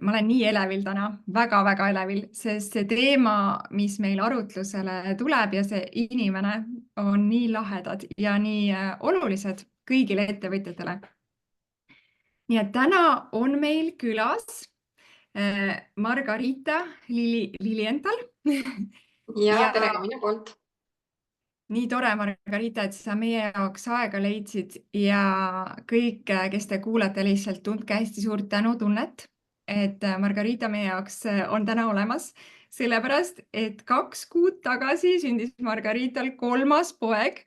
ma olen nii elevil täna väga-väga elevil, sest see teema, mis meil arutlusele tuleb ja see inimene on nii lahedad ja nii olulised kõigile ettevõtjatele. Nii et täna on meil külas Margarita Lilienthal. Ja tere ka minu poolt. Nii tore, Margarita, et sa meie jaoks aega leidsid ja kõik, kes te kuulate, lihtsalt tundke hästi suurt tänutunnet, et Margarita meie jaoks on täna olemas, sellepärast, et 2 kuud tagasi sündis Margarital 3. poeg.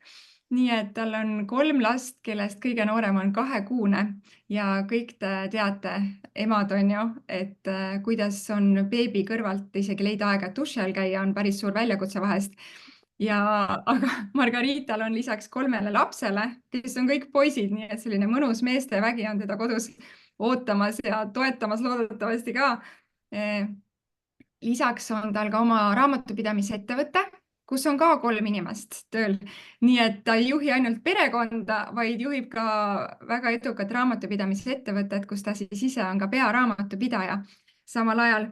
Nii et tal on 3 last, kellest kõige noorem on 2-kuune ja kõik te teate, emad on ju, et kuidas on beebi kõrvalt isegi leida aega duši all käia, on päris suur väljakutse vahest. Aga Margarital on lisaks 3 lapsele, kes on kõik poisid, nii et selline mõnus meestevägi on teda kodus ootamas ja toetamas loodetavasti ka. Lisaks on tal ka oma raamatupidamise ettevõte, kus on ka 3 inimest tööl. Nii et ta ei juhi ainult perekonda, vaid juhib ka väga edukat raamatupidamise ettevõtet, kus ta siis ise on ka pearaamatupidaja samal ajal.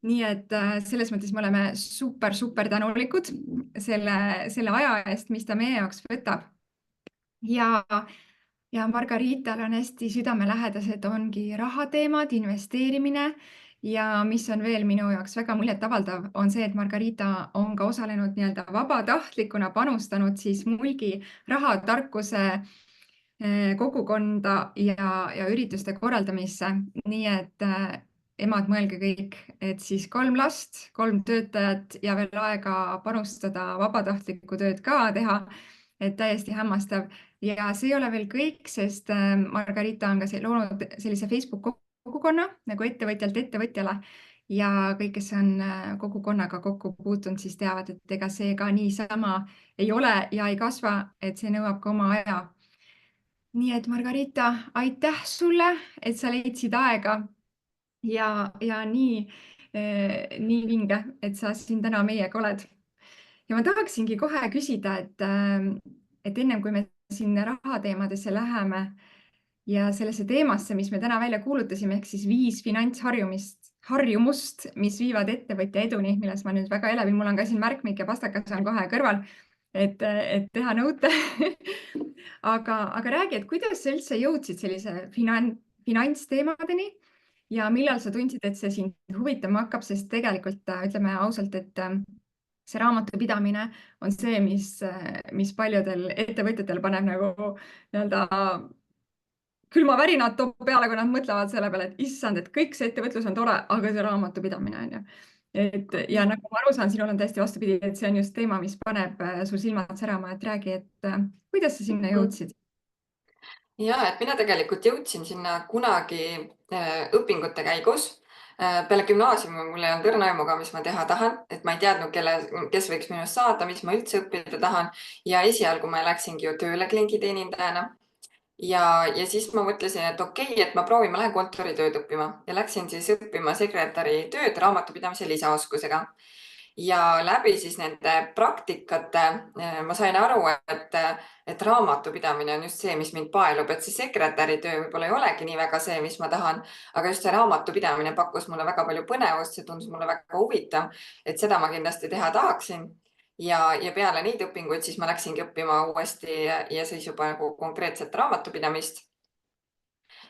Nii et selles mõttes me oleme super tänulikud selle aja eest, mis ta meie jaoks võtab. Ja Margarital on hästi südamelähedased ongi rahateemad, investeerimine ja mis on veel minu jaoks väga muljetavaldav, on see, et Margarita on ka osalenud nii-öelda vabatahtlikuna panustanud siis Mulgi rahatarkuse kogukonda ja ürituste korraldamisse. Nii et emad, mõelge kõik, et siis 3 last, 3 töötajat ja veel aega panustada vabatahtlikku tööd ka teha, et täiesti hämmastav. Ja see ei ole veel kõik, sest Margarita on ka loonud sellise Facebook kogukonna nagu ettevõtjalt ettevõtjale ja kõik, kes on kogukonnaga kokku puutunud, siis teavad, et ega see ka niisama ei ole ja ei kasva, et see nõuab ka oma aja. Nii et Margarita, aitäh sulle, et sa leidsid aega ja nii vinge, et sa siin täna meiega oled. Ja ma tahaksingi kohe küsida, et ennem kui me siin rahateemadesse läheme ja sellesse teemasse, mis me täna välja kuulutasime, ehk siis 5 finantsharjumust, mis viivad ettevõtja eduni, milles ma nüüd väga elevin, mul on ka siin märkmik ja pastakas on kohe kõrval, et teha nõute. Aga räägi, et kuidas sa üldse jõudsid sellise finantsteemadeni ja millal sa tundsid, et see sind huvitama hakkab, sest tegelikult ütleme ausalt, et see raamatupidamine on see, mis paljudel ettevõtjatel paneb nagu nii-öelda külmavärinad toob peale, kui nad mõtlevad selle peale, et issand, et kõik see ettevõtlus on tore, aga see raamatupidamine on ju. Ja nagu ma aru saan, sinul on täiesti vastupidi, et see on just teema, mis paneb sul silmad särama, et räägi, et kuidas sa sinna jõudsid? Ja, et mina tegelikult jõudsin sinna kunagi õpingute käigus. Peale gümnaasiumi mul ei olnud õrna aimuga, mis ma teha tahan, et ma ei teadnud, kes võiks minust saada, mis ma üldse õppida tahan. Ja esialgu ma läksingi ju tööle klienditeenindajana. Ja siis ma mõtlesin, et okei, et ma proovin, ma lähen kontoritööd õppima ja läksin siis õppima sekretäri tööd raamatupidamise lisaoskusega. Ja läbi siis nende praktikate ma sain aru, et raamatupidamine on just see, mis mind paelub, et see sekretäri töö võib-olla ei olegi nii väga see, mis ma tahan, aga just see raamatupidamine pakkus mulle väga palju põnevust, see tundus mulle väga huvitav, et seda ma kindlasti teha tahaksin. Ja peale neid õpinguid siis ma läksingi õppima uuesti ja siis juba nagu konkreetset raamatupidamist.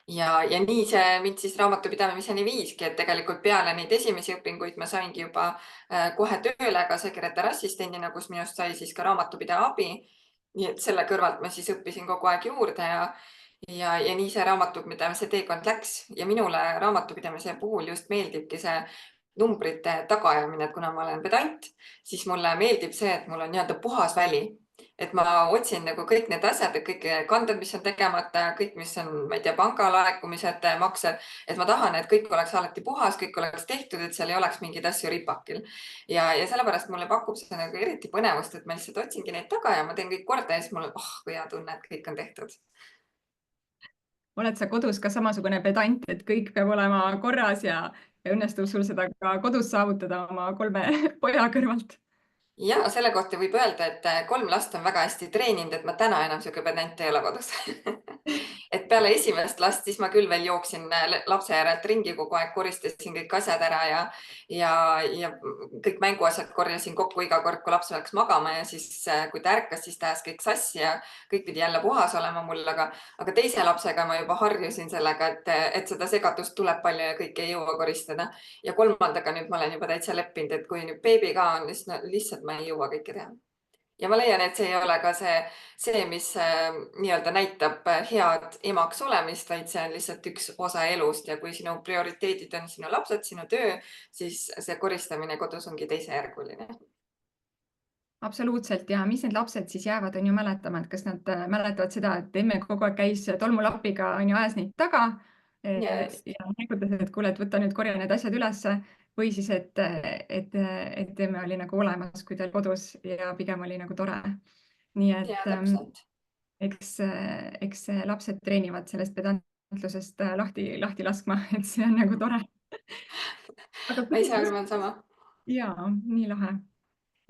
Ja nii see mind siis raamatupidamiseni viiski, et tegelikult peale neid esimesi õpinguid ma saingi juba kohe tööle ka sekretärassistendina, kus minust sai siis ka raamatupidaja abi. Nii et selle kõrvalt ma siis õppisin kogu aeg juurde ja nii see raamatupidamise teekond läks ja minule raamatupidamise puhul just meeldibki see numbrite tagaajamine, et kuna ma olen pedant, siis mulle meeldib see, et mul on nii-öelda puhas väli. Et ma otsin nagu kõik need asjad, kõik kanded, mis on tegemata, kõik, mis on, ma ei tea, pangalaekumised, maksed, et ma tahan, et kõik oleks alati puhas, kõik oleks tehtud, et seal ei oleks mingeid asju ripakil. Ja sellepärast mulle pakub see nagu eriti põnevust, et ma lihtsalt otsingi neid taga ja ma teen kõik korda ja siis mul on, kui hea tunne, et kõik on tehtud. Oled sa kodus ka samasugune pedant, et kõik peab olema korras ja õnnestub sul seda ka kodus saavutada oma 3 poja kõrvalt? Ja selle kohta võib öelda, et 3 last on väga hästi treeninud, et ma täna enam siuke pedant ei ole kodus. et peale esimest last, siis ma küll veel jooksin lapse järelt ringi kogu aeg, koristasin kõik asjad ära ja kõik mänguasjad korjasin kokku iga kord, kui laps läks magama ja siis, kui ta ärkas, siis ta ajas kõik sassi ja kõik pidi jälle puhas olema mul, aga teise lapsega ma juba harjusin sellega, et seda segadust tuleb palju ja kõike ei jõua koristada. Ja kolmandaga nüüd ma olen juba täitsa leppinud, et kui nüüd beebi ka on, siis no, lihtsalt ma ei jõua kõike teha. Ja ma leian, et see ei ole ka see, mis nii-öelda näitab head emaks olemist, vaid see on lihtsalt üks osa elust ja kui sinu prioriteedid on sinu lapsed, sinu töö, siis see koristamine kodus ongi teisejärguline. Absoluutselt ja mis need lapsed siis jäävad, on ju mäletama, et kas nad mäletavad seda, et emme kogu aeg käis tolmulapiga, on ju, ajas neid taga Ja just. ja näigutas, et kuule, et võta nüüd korja need asjad ülesse või siis, et emme oli nagu olemas, kui ta oli kodus ja pigem oli nagu tore. Nii Ja et täpselt. eks lapsed treenivad sellest pedantlusest lahti laskma, et see on nagu tore. Aga Ma ise arvan sama. jaa, nii lahe.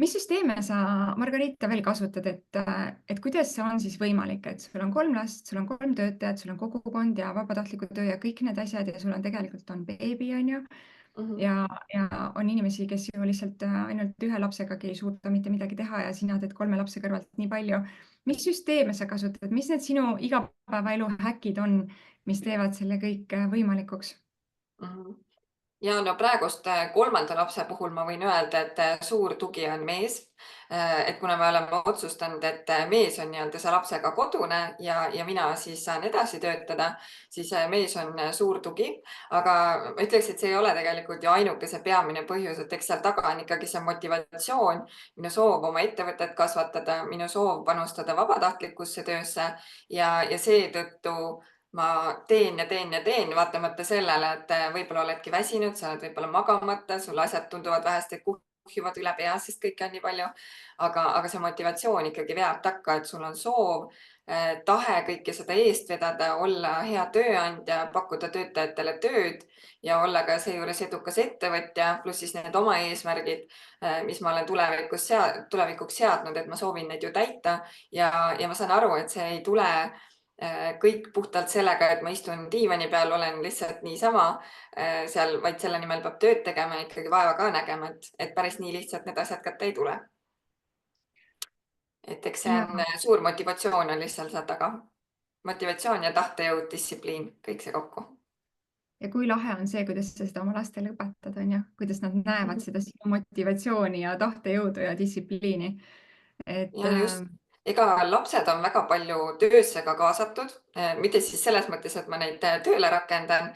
Mis süsteeme sa, Margarita, veel kasutad, et kuidas see on siis võimalik, et sul on 3 last, sul on 3 töötajat, sul on kogukond ja vabatahtliku töö ja kõik need asjad ja sul on tegelikult on beebi, on ju, ja on inimesi, kes ju lihtsalt ainult 1 lapsegagi ei suuda mitte midagi teha ja sina teed 3 lapse kõrvalt nii palju. Mis süsteeme sa kasutad, mis need sinu igapäevaelu häkid on, mis teevad selle kõik võimalikuks? Ja no praegust 3. lapse puhul ma võin öelda, et suur tugi on mees. Et kuna me oleme otsustanud, et mees on nii-öelda see lapsega kodune ja mina siis saan edasi töötada, siis mees on suur tugi. Aga ma ütleks, et see ei ole tegelikult ju ainuke see peamine põhjus, et eks seal taga on ikkagi see motivatsioon, minu soov oma ettevõtet kasvatada, minu soov panustada vabatahtlikusse töösse ja seetõttu ma teen ja teen ja teen, vaatamata sellele, et võib-olla oledki väsinud, sa oled võib-olla magamata, sul asjad tunduvad vähesti kuhjuvad üle pea, sest kõike on nii palju. Aga see motivatsioon ikkagi veab takka, et sul on soov, tahe kõike seda eest vedada, olla hea tööandja, pakkuda töötajatele tööd ja olla ka seejuures edukas ettevõtja, pluss siis need oma eesmärgid, mis ma olen tulevikuks seadnud, et ma soovin neid ju täita ja ma saan aru, et see ei tule kõik puhtalt sellega, et ma istun diivani peal, olen lihtsalt niisama seal, vaid selle nimel peab tööd tegema ja ikkagi vaeva ka nägema, et päris nii lihtsalt need asjad kätte ei tule. Et eks see on suur motivatsioon on lihtsalt seal taga. Motivatsioon ja tahtejõud, distsipliin, kõik see kokku. Ja kui lahe on see, kuidas sa seda oma lastele õpetad, on ju, kuidas nad näevad seda sinu motivatsiooni ja tahtejõudu ja distsipliini. Ja just, ega lapsed on väga palju töösse ka kaasatud, mitte siis selles mõttes, et ma neid tööle rakendan,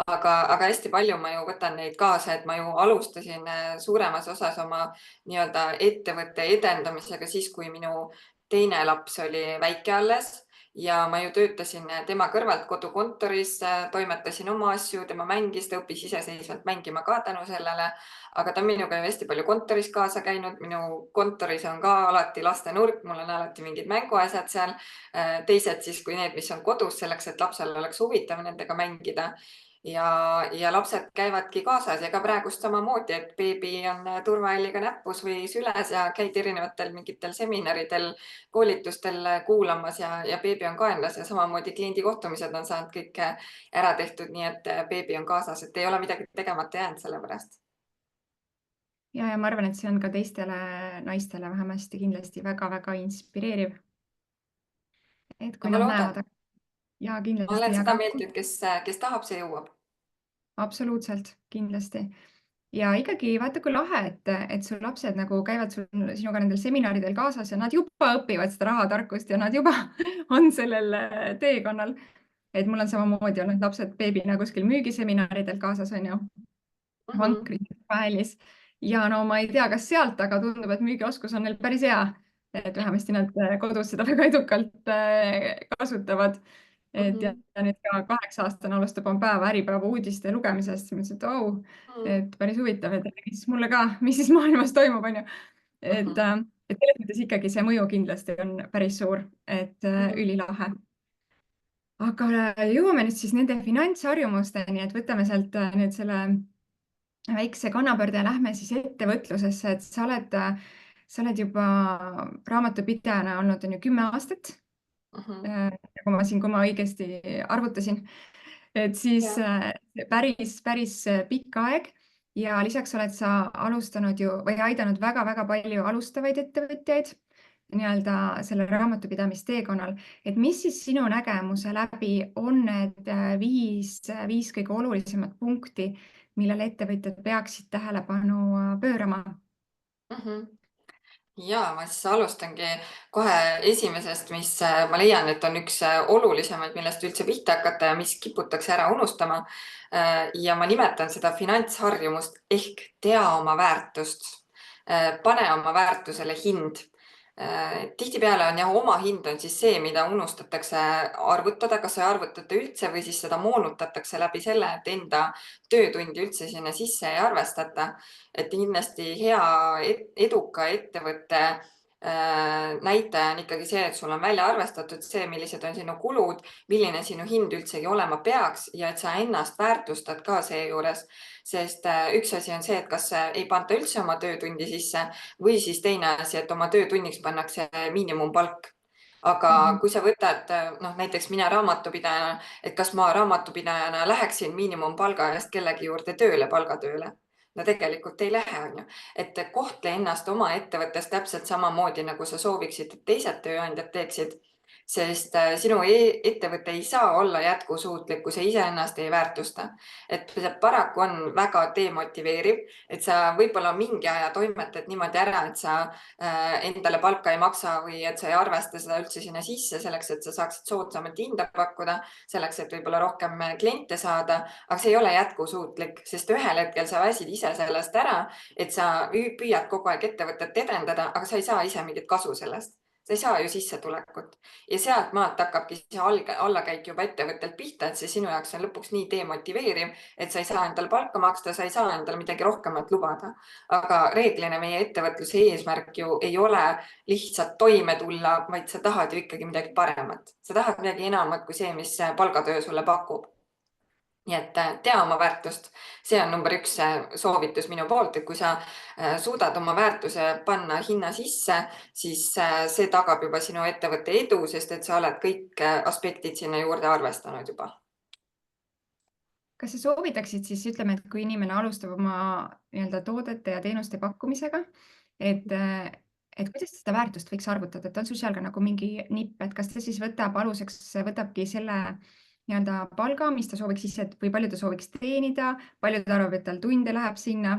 aga hästi palju ma ju võtan neid kaasa, et ma ju alustasin suuremas osas oma nii-öelda ettevõtte edendamisega siis, kui minu teine laps oli väike alles ja ma ju töötasin tema kõrvalt kodukontoris, toimetasin oma asju, tema mängis, ta õppis iseseisvalt mängima ka tänu sellele, aga ta on minuga ju hästi palju kontoris kaasa käinud, minu kontoris on ka alati lastenurk, mul on alati mingid mänguasjad seal, teised siis kui need, mis on kodus selleks, et lapsel oleks huvitav nendega mängida ja lapsed käivadki kaasas ja ka praegust samamoodi, et beebi on turvahelliga näpus või süles ja käid erinevatel mingitel seminaridel, koolitustel kuulamas ja beebi on kaenlas ja samamoodi kliendikohtumised on saanud kõik ära tehtud, nii et beebi on kaasas, et ei ole midagi tegemata jäänud selle pärast. Ja ma arvan, et see on ka teistele naistele vähemasti kindlasti väga-väga inspireeriv. Et kui Ma nad loodan. näevad ja Ma kindlasti, olen seda aga meelt, et kes tahab, see jõuab. absoluutselt, kindlasti. Ja ikkagi vaata, kui lahe, et su lapsed nagu käivad sinuga nendel seminaridel kaasas ja nad juba õpivad seda rahatarkust ja nad juba on sellel teekonnal. Et mul on samamoodi olnud lapsed beebina kuskil müügiseminaridel kaasas, on ju, vankris, päelis. Ja no ma ei tea, kas sealt, aga tundub, et müügioskus on neil päris hea. Et vähemasti nad kodus seda väga edukalt kasutavad. Et ja nüüd ka 8-aastane alustab oma päeva Äripäeva uudiste lugemisest. Mõtlesin, et et päris huvitav, et räägi siis mulle ka, mis siis maailmas toimub, on ju. Et selles mõttes ikkagi see mõju kindlasti on päris suur, et ülilahe. Aga jõuame nüüd siis nende finantsharjumusteni, et võtame sealt nüüd selle väikse kannapöörde ja lähme siis ettevõtlusesse, et sa oled juba raamatupidajana olnud on ju 10 aastat Mhm. Kui ma õigesti arvutasin, et siis Jah. päris pikk aeg ja lisaks oled sa alustanud ju või aidanud väga-väga palju alustavaid ettevõtjaid nii-öelda selle raamatupidamisteekonnal, et mis siis sinu nägemuse läbi on need viis kõige olulisemat punkti, millele ettevõtjad peaksid tähelepanu pöörama? Mhm. Ja ma siis alustangi kohe esimesest, mis ma leian, et on üks olulisemaid, millest üldse pihta hakata ja mis kiputakse ära unustama. Ja ma nimetan seda finantsharjumust ehk tea oma väärtust. Pane oma väärtusele hind. Tihtipeale on jah, oma hind on siis see, mida unustatakse arvutada, kas ei arvutata üldse või siis seda moonutatakse läbi selle, et enda töötundi üldse sinna sisse ei arvestata. Et kindlasti hea eduka ettevõtte näitaja on ikkagi see, et sul on välja arvestatud see, millised on sinu kulud, milline sinu hind üldsegi olema peaks ja et sa ennast väärtustad ka seejuures. Sest üks asi on see, et kas ei panda üldse oma töötundi sisse või siis teine asi, et oma töötunniks pannakse miinimumpalk. Aga Mhm. kui sa võtad, noh näiteks mina raamatupidajana, et kas ma raamatupidajana läheksin miinimumpalga eest kellegi juurde tööle, palgatööle? No tegelikult ei lähe, on ju. Et kohtle ennast oma ettevõttes täpselt samamoodi, nagu sa sooviksid, et teised tööandjad teeksid. Sest sinu ettevõte ei saa olla jätkusuutlik, kui sa iseennast ei väärtusta. Et see paraku on väga demotiveeriv, et sa võib-olla mingi aja toimetad niimoodi ära, et sa endale palka ei maksa või et sa ei arvesta seda üldse sinna sisse selleks, et sa saaksid soodsamat hinda pakkuda, selleks, et võib-olla rohkem kliente saada, aga see ei ole jätkusuutlik, sest ühel hetkel sa väsid ise sellest ära, et sa püüad kogu aeg ettevõtet edendada, aga sa ei saa ise mingit kasu sellest. Sa ei saa ju sissetulekut ja sealt maalt hakkabki see allakäik juba ettevõttelt pihta, et see sinu jaoks on lõpuks nii demotiveeriv, et sa ei saa endale palka maksta, sa ei saa endale midagi rohkemat lubada. Aga reeglina meie ettevõtluse eesmärk ju ei ole lihtsalt toime tulla, vaid sa tahad ju ikkagi midagi paremat. Sa tahad midagi enamat kui see, mis palgatöö sulle pakub. Nii et tea oma väärtust. See on number üks soovitus minu poolt, et kui sa suudad oma väärtuse panna hinna sisse, siis see tagab juba sinu ettevõtte edu, sest et sa oled kõik aspektid sinna juurde arvestanud juba. Kas sa soovitaksid siis, ütleme, et kui inimene alustab oma nii-öelda toodete ja teenuste pakkumisega, et, et kuidas seda väärtust võiks arvutada, et on sul seal ka nagu mingi nipp, et kas ta siis võtab aluseks, võtabki selle nii-öelda palga, mis ta sooviks ise või palju ta sooviks teenida, palju ta arvab, et tal tunde läheb sinna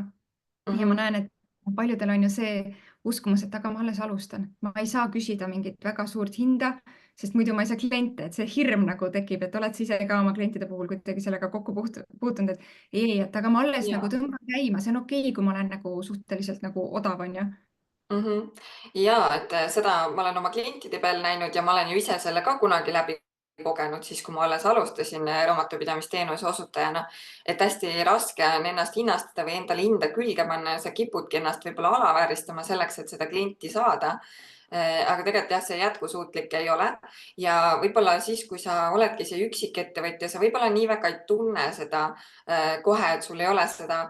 ja ma Mhm. näen, et paljudel on ju see uskumus, et aga ma alles alustan, ma ei saa küsida mingit väga suurt hinda, sest muidu ma ei saa kliente, et see hirm nagu tekib, et oled sa ise ka oma klientide puhul kuidagi sellega kokku puutunud, et ei, et aga ma alles Ja. nagu tõmban käima, see on okei, kui ma olen nagu suhteliselt nagu odav, on ju. Mhm. Ja et seda ma olen oma klientide peal näinud ja ma olen ju ise selle ka kunagi läbi kogenud siis, kui ma alles alustasin raamatupidamisteenuse osutajana, et hästi raske on ennast hinnastada või endale hinda külge panna ja sa kipudki ennast võib-olla alavääristama selleks, et seda klienti saada. Aga tegelikult jah, see jätkusuutlik ei ole ja võib-olla siis, kui sa oledki see üksikettevõtja, sa võib-olla nii väga ei tunne seda kohe, et sul ei ole seda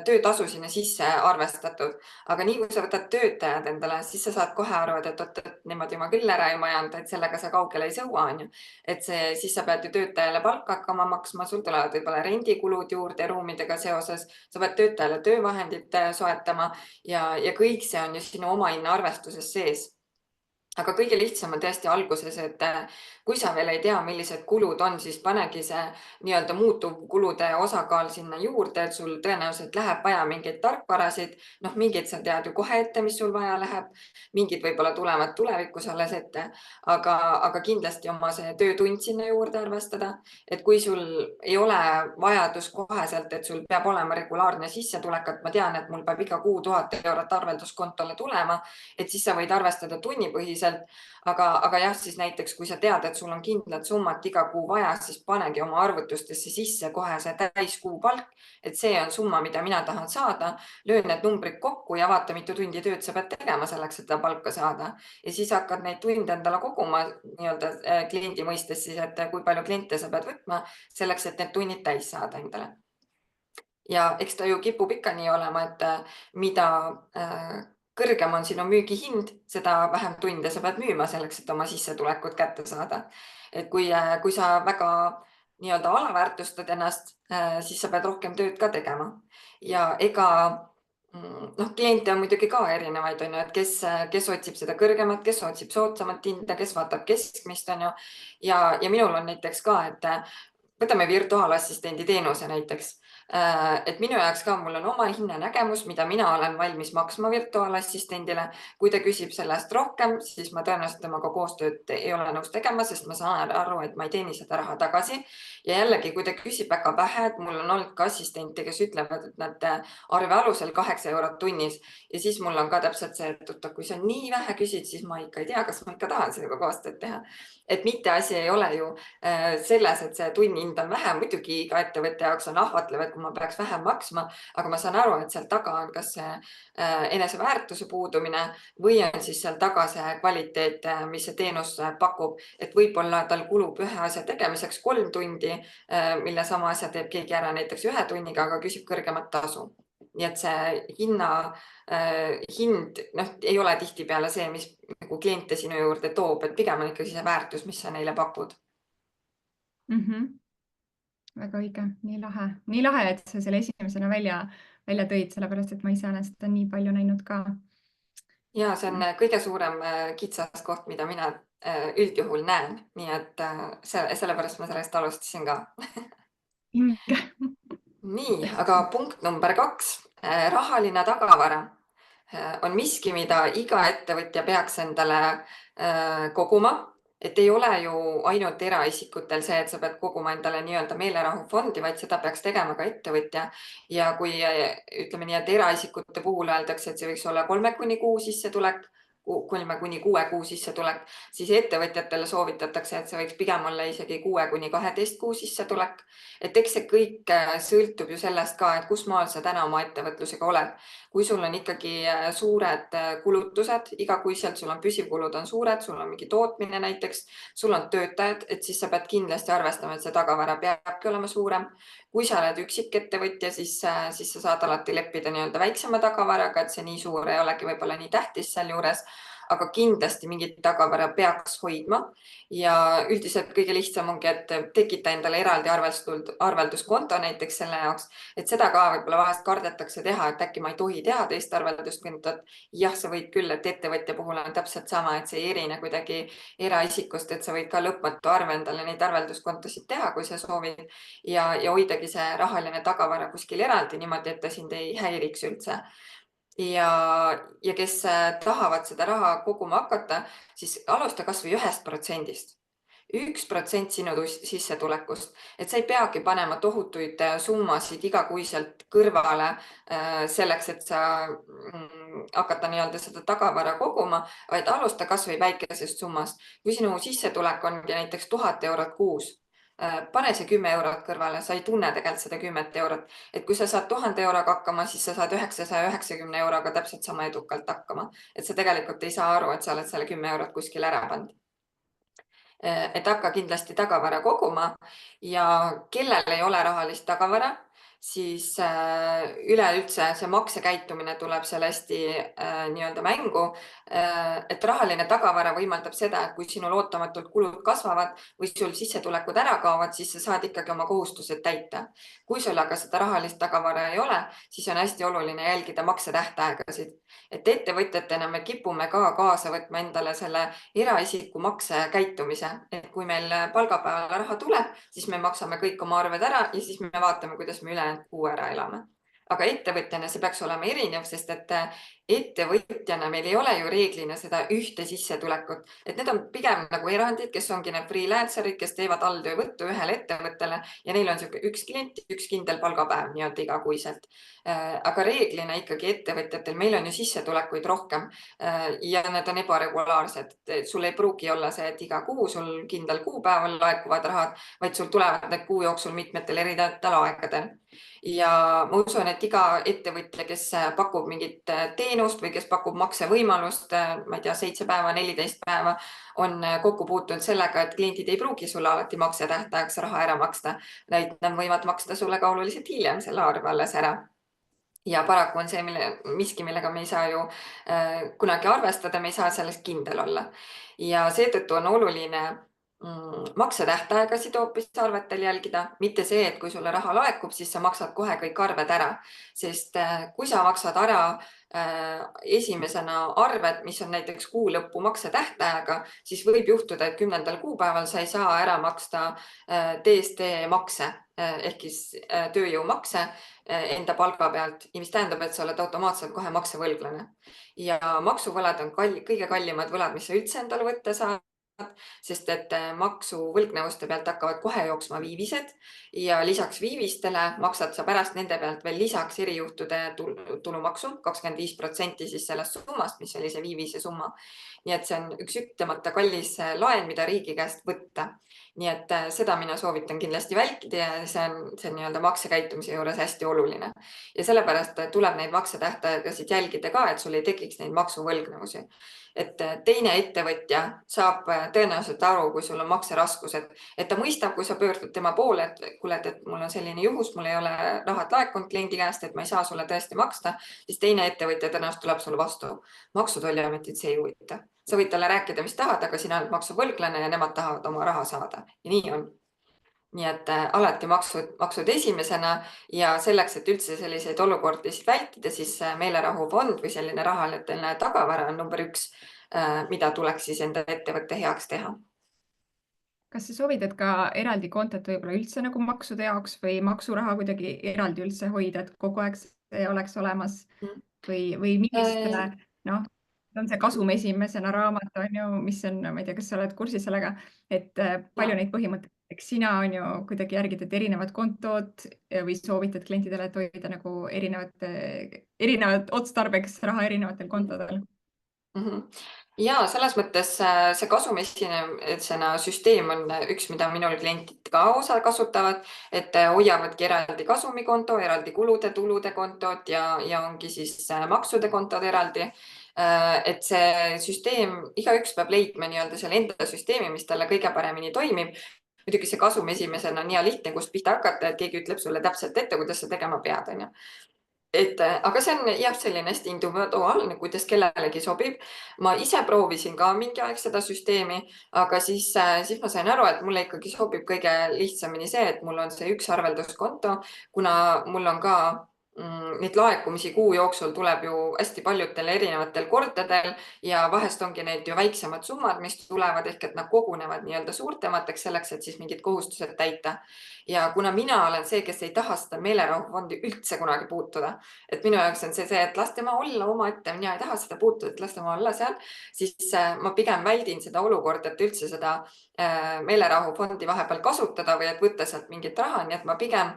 töötasu sinna sisse arvestatud. Aga nii kui sa võtad töötajad endale, siis sa saad kohe aru, et oot, niimoodi ma küll ära ei majanda, et sellega sa kaugele ei sõua, on ju. Et see, siis sa pead ju töötajale palka hakkama maksma, sul tulevad võib-olla rendikulud juurde ruumidega seoses, sa pead töötajale töövahendid soetama ja kõik see on ju sinu omahinna arvestuses sees. Aga kõige lihtsam on tõesti alguses, et kui sa veel ei tea, millised kulud on, siis panegi see nii-öelda muutuvkulude osakaal sinna juurde, et sul tõenäoliselt läheb vaja mingeid tarkvarasid, noh, mingeid sa tead ju kohe ette, mis sul vaja läheb, mingid võib-olla tulevad tulevikus alles ette, aga kindlasti oma see töötund sinna juurde arvestada, et kui sul ei ole vajadus koheselt, et sul peab olema regulaarne sissetulek, et ma tean, et mul peab iga kuu 1000 € arvelduskontole tulema, et siis sa võid arvestada tunnipõhiselt, aga jah, siis näiteks kui sa tead, et sul on kindlat summat iga kuu vaja, siis panegi oma arvutustesse sisse kohe see täiskuupalk, et see on summa, mida mina tahan saada, löö need numbrid kokku ja vaata, mitu tundi tööd sa pead tegema selleks, et seda palka saada. Ja siis hakkad neid tunde endale koguma nii-öelda kliendi mõistes siis, et kui palju kliente sa pead võtma selleks, et need tunnid täis saada endale. Ja eks ta ju kipub ikka nii olema, et mida kõrgem on sinu müügihind, seda vähem tunde sa pead müüma selleks, et oma sissetulekut kätte saada. Et kui sa väga nii-öelda alaväärtustad ennast, siis sa pead rohkem tööd ka tegema. Ja ega kliente on muidugi ka erinevaid, on ju, et kes otsib seda kõrgemat, kes otsib soodsamat hinda, kes vaatab keskmist, on ju. Ja minul on näiteks ka, et võtame virtuaalassistendi teenuse näiteks. Et minu jaoks ka, mul on oma hinnanägemus, mida mina olen valmis maksma virtuaalassistendile. Kui ta küsib sellest rohkem, siis ma tõenäoliselt temaga koostööd ei ole nõus tegema, sest ma saan aru, et ma ei teeni seda raha tagasi. Ja jällegi, kui ta küsib väga vähe, et mul on olnud ka assistente, kes ütlevad, et nad arve alusel 8 eurot tunnis. Ja siis mul on ka täpselt see, et kui sa nii vähe küsid, siis ma ikka ei tea, kas ma ikka tahan sinuga koostööd teha. Et mitte asi ei ole ju selles, et see tunnihind on vähe, muidugi iga ettevõtja jaoks on ahvatlev, et kui ma peaks vähem maksma, aga ma saan aru, et seal taga on kas see eneseväärtuse puudumine või on siis seal taga see kvaliteet, mis see teenus pakub, et võib-olla tal kulub ühe asja tegemiseks 3 tundi, mille sama asja teeb keegi ära näiteks 1 tunniga, aga küsib kõrgemat tasu. Nii et see hind ei ole tihtipeale see, mis nagu kliente sinu juurde toob, et pigem on ikkagi see väärtus, mis sa neile pakud. Väga õige, nii lahe, et sa selle esimesena välja tõid, sellepärast et ma ise olen seda nii palju näinud ka. Ja see on kõige suurem kitsaskoht, mida mina üldjuhul näen, nii et sellepärast ma sellest alustasin ka. Nii, aga punkt number 2, rahaline tagavara on miski, mida iga ettevõtja peaks endale koguma, et ei ole ju ainult eraisikutel see, et sa pead koguma endale nii-öelda meelerahufondi, vaid seda peaks tegema ka ettevõtja. Ja kui ütleme nii, et eraisikute puhul öeldakse, et see võiks olla 3 kuni 6 sissetulek, 3 kuni 6 kuu sissetulek, siis ettevõtjatele soovitatakse, et see võiks pigem olla isegi 6 kuni 12 kuu sissetulek. Et eks see kõik sõltub ju sellest ka, et kus maal sa täna oma ettevõtlusega oled. Kui sul on ikkagi suured kulutused, igakuiselt sul on püsivkulud on suured, sul on mingi tootmine näiteks, sul on töötajad, et siis sa pead kindlasti arvestama, et see tagavara peabki olema suurem. Kui sa oled üksikettevõtja, siis sa saad alati leppida nii-öelda väiksema tagavaraga, et see nii suur ei olegi võib-olla nii tähtis seal juures, aga kindlasti mingit tagavara peaks hoidma. Ja üldiselt kõige lihtsam ongi, et tekita endale eraldi arvelduskonto näiteks selle jaoks, et seda ka võib-olla vahest kardetakse teha, et äkki ma ei tohi teha teist arvelduskontot. Jah, sa võid küll, et ettevõtja puhul on täpselt sama, et see ei erine kuidagi eraisikust, et sa võid ka lõpmatu arve endale neid arvelduskontosid teha, kui sa soovid ja hoidagi see rahaline tagavara kuskil eraldi niimoodi, et ta sind ei häiriks üldse. Ja kes tahavad seda raha koguma hakata, siis alusta kas või 1%. 1% sinu sissetulekust, et sa ei peagi panema tohutuid summasid igakuiselt kõrvale selleks, et sa hakata nii-öelda seda tagavara koguma, vaid alusta kas või väikesest summast. Kui sinu sissetulek ongi näiteks 1000 eurot kuus, pane see 10 eurot kõrvale, sa ei tunne tegelikult seda 10 eurot. Et kui sa saad 1000 euroga hakkama, siis sa saad 990 euroga täpselt sama edukalt hakkama. Et sa tegelikult ei saa aru, et sa oled selle 10 eurot kuskil ära pannud. Et hakka kindlasti tagavara koguma ja kellel ei ole rahalist tagavara, siis üleüldse see maksekäitumine tuleb seal hästi nii-öelda mängu. Et rahaline tagavara võimaldab seda, et kui sinul ootamatult kulud kasvavad või sul sissetulekud ära kaovad, siis sa saad ikkagi oma kohustused täita. Kui sul aga seda rahalist tagavara ei ole, siis on hästi oluline jälgida maksetähtaegasid. Et ettevõtjatena me kipume ka kaasa võtma endale selle eraisiku maksekäitumise. Et kui meil palgapäeval raha tuleb, siis me maksame kõik oma arved ära ja siis me vaatame, kuidas me ülejäänud kuu ära elame. Aga ettevõtjana see peaks olema erinev, sest et ettevõtjana meil ei ole ju reeglina seda ühte sissetulekut, et need on pigem nagu erandid, kes ongi need freelancerid, kes teevad alltöövõttu ühele ettevõttele ja neil on üks klient, üks kindel palgapäev nii-öelda igakuiselt. Aga reeglina ikkagi ettevõtjatel meil on ju sissetulekuid rohkem ja need on ebaregulaarsed. Sul ei pruugi olla see, et iga kuu sul kindel kuupäeval laekuvad rahad, vaid sul tulevad need kuu jooksul mitmetel erinevatel aegadel. Ja ma usun, et iga ettevõtja, kes pakub mingit teenust või kes pakub maksevõimalust, ma ei tea, 7 päeva, 14 päeva, on kokku puutunud sellega, et kliendid ei pruugi sulle alati maksetähtajaks raha ära maksta, vaid nad võivad maksta sulle ka oluliselt hiljem selle arve alles ära. ja paraku on see miski, millega me ei saa ju kunagi arvestada, me ei saa sellest kindel olla. Ja seetõttu on oluline maksetähtaegasid hoopis arvetel jälgida, mitte see, et kui sulle raha laekub, siis sa maksad kohe kõik arved ära, sest kui sa maksad ära esimesena arved, mis on näiteks kuu lõpu maksetähtaega, siis võib juhtuda, et 10. kuupäeval sa ei saa ära maksta DST makse ehk siis tööjõumakse enda palga pealt, mis tähendab, et sa oled automaatselt kohe maksevõlglane. Ja maksuvõlad on kõige kallimad võlad, mis sa üldse endale võtta saad, sest et maksuvõlgnevuste pealt hakkavad kohe jooksma viivised ja lisaks viivistele maksad sa pärast nende pealt veel lisaks erijuhtude tulumaksu 25% siis sellest summast, mis oli see viivise summa. Nii et see on üks ütlemata kallis laen, mida riigi käest võtta. Nii et seda mina soovitan kindlasti välkida ja see on nii-öelda maksekäitumise juures hästi oluline. Ja sellepärast tuleb neid maksetähtaegasid jälgida ka, et sul ei tekiks neid maksuvõlgnevusi. Et teine ettevõtja saab tõenäoliselt aru, kui sul on makseraskused, et ta mõistab, kui sa pöördud tema poole, et kuule, et mul on selline juhus, mul ei ole rahad laekunud kliendi käest, et ma ei saa sulle tõesti maksta, siis teine ettevõtja tõenäoliselt tuleb sulle vastu. Maksu- ja Tolliametit see ei huvita. Sa võid talle rääkida, mis tahad, aga sina oled maksuvõlglane ja nemad tahavad oma raha saada. Ja nii on. Nii et alati maksud esimesena ja selleks, et üldse selliseid olukordasid vältida, siis meelerahufond või selline rahaline tagavara on number 1, mida tuleks siis enda ettevõtte heaks teha. Kas sa soovitad ka eraldi kontot võib-olla üldse nagu maksude jaoks või maksuraha kuidagi eraldi üldse hoida, et kogu aeg see oleks olemas või millist, noh, on see kasum esimesena raamat on ju, mis on, ma ei tea, kas sa oled kursis sellega, et palju neid põhimõtteid, eks sina on ju kuidagi järgid, et erinevad kontod või soovitad klientidele, et hoida nagu erinevat otstarbeks raha erinevatel kontodel. Ja selles mõttes see kasum esimesena süsteem on üks, mida minul klientid ka osa kasutavad, et hoiavadki eraldi kasumikonto, eraldi kulude-tulude kontod ja ongi siis maksude kontod eraldi. Et see süsteem, igaüks peab leidma nii-öelda selle enda süsteemi, mis talle kõige paremini toimib. Muidugi see kasum esimesena on hea lihtne, kust pihta hakata, et keegi ütleb sulle täpselt ette, kuidas sa tegema pead, on ju. Aga see on jah, selline hästi individuaalne, kuidas kellelegi sobib. Ma ise proovisin ka mingi aeg seda süsteemi, aga siis ma sain aru, et mulle ikkagi sobib kõige lihtsamini see, et mul on see üks arvelduskonto, kuna mul on ka neid laekumisi kuu jooksul tuleb ju hästi paljudel erinevatel kordadel ja vahest ongi need ju väiksemad summad, mis tulevad ehk et nad kogunevad nii-öelda suurtemateks selleks, et siis mingid kohustused täita. Ja kuna mina olen see, kes ei taha seda meelerahufondi üldse kunagi puutuda, et minu jaoks on see, et las tema olla omaette, mina ei taha seda puutuda, et las tema olla seal, siis ma pigem väldin seda olukorda, et üldse seda meelerahufondi vahepeal kasutada või et võtta sealt mingit raha, nii et ma pigem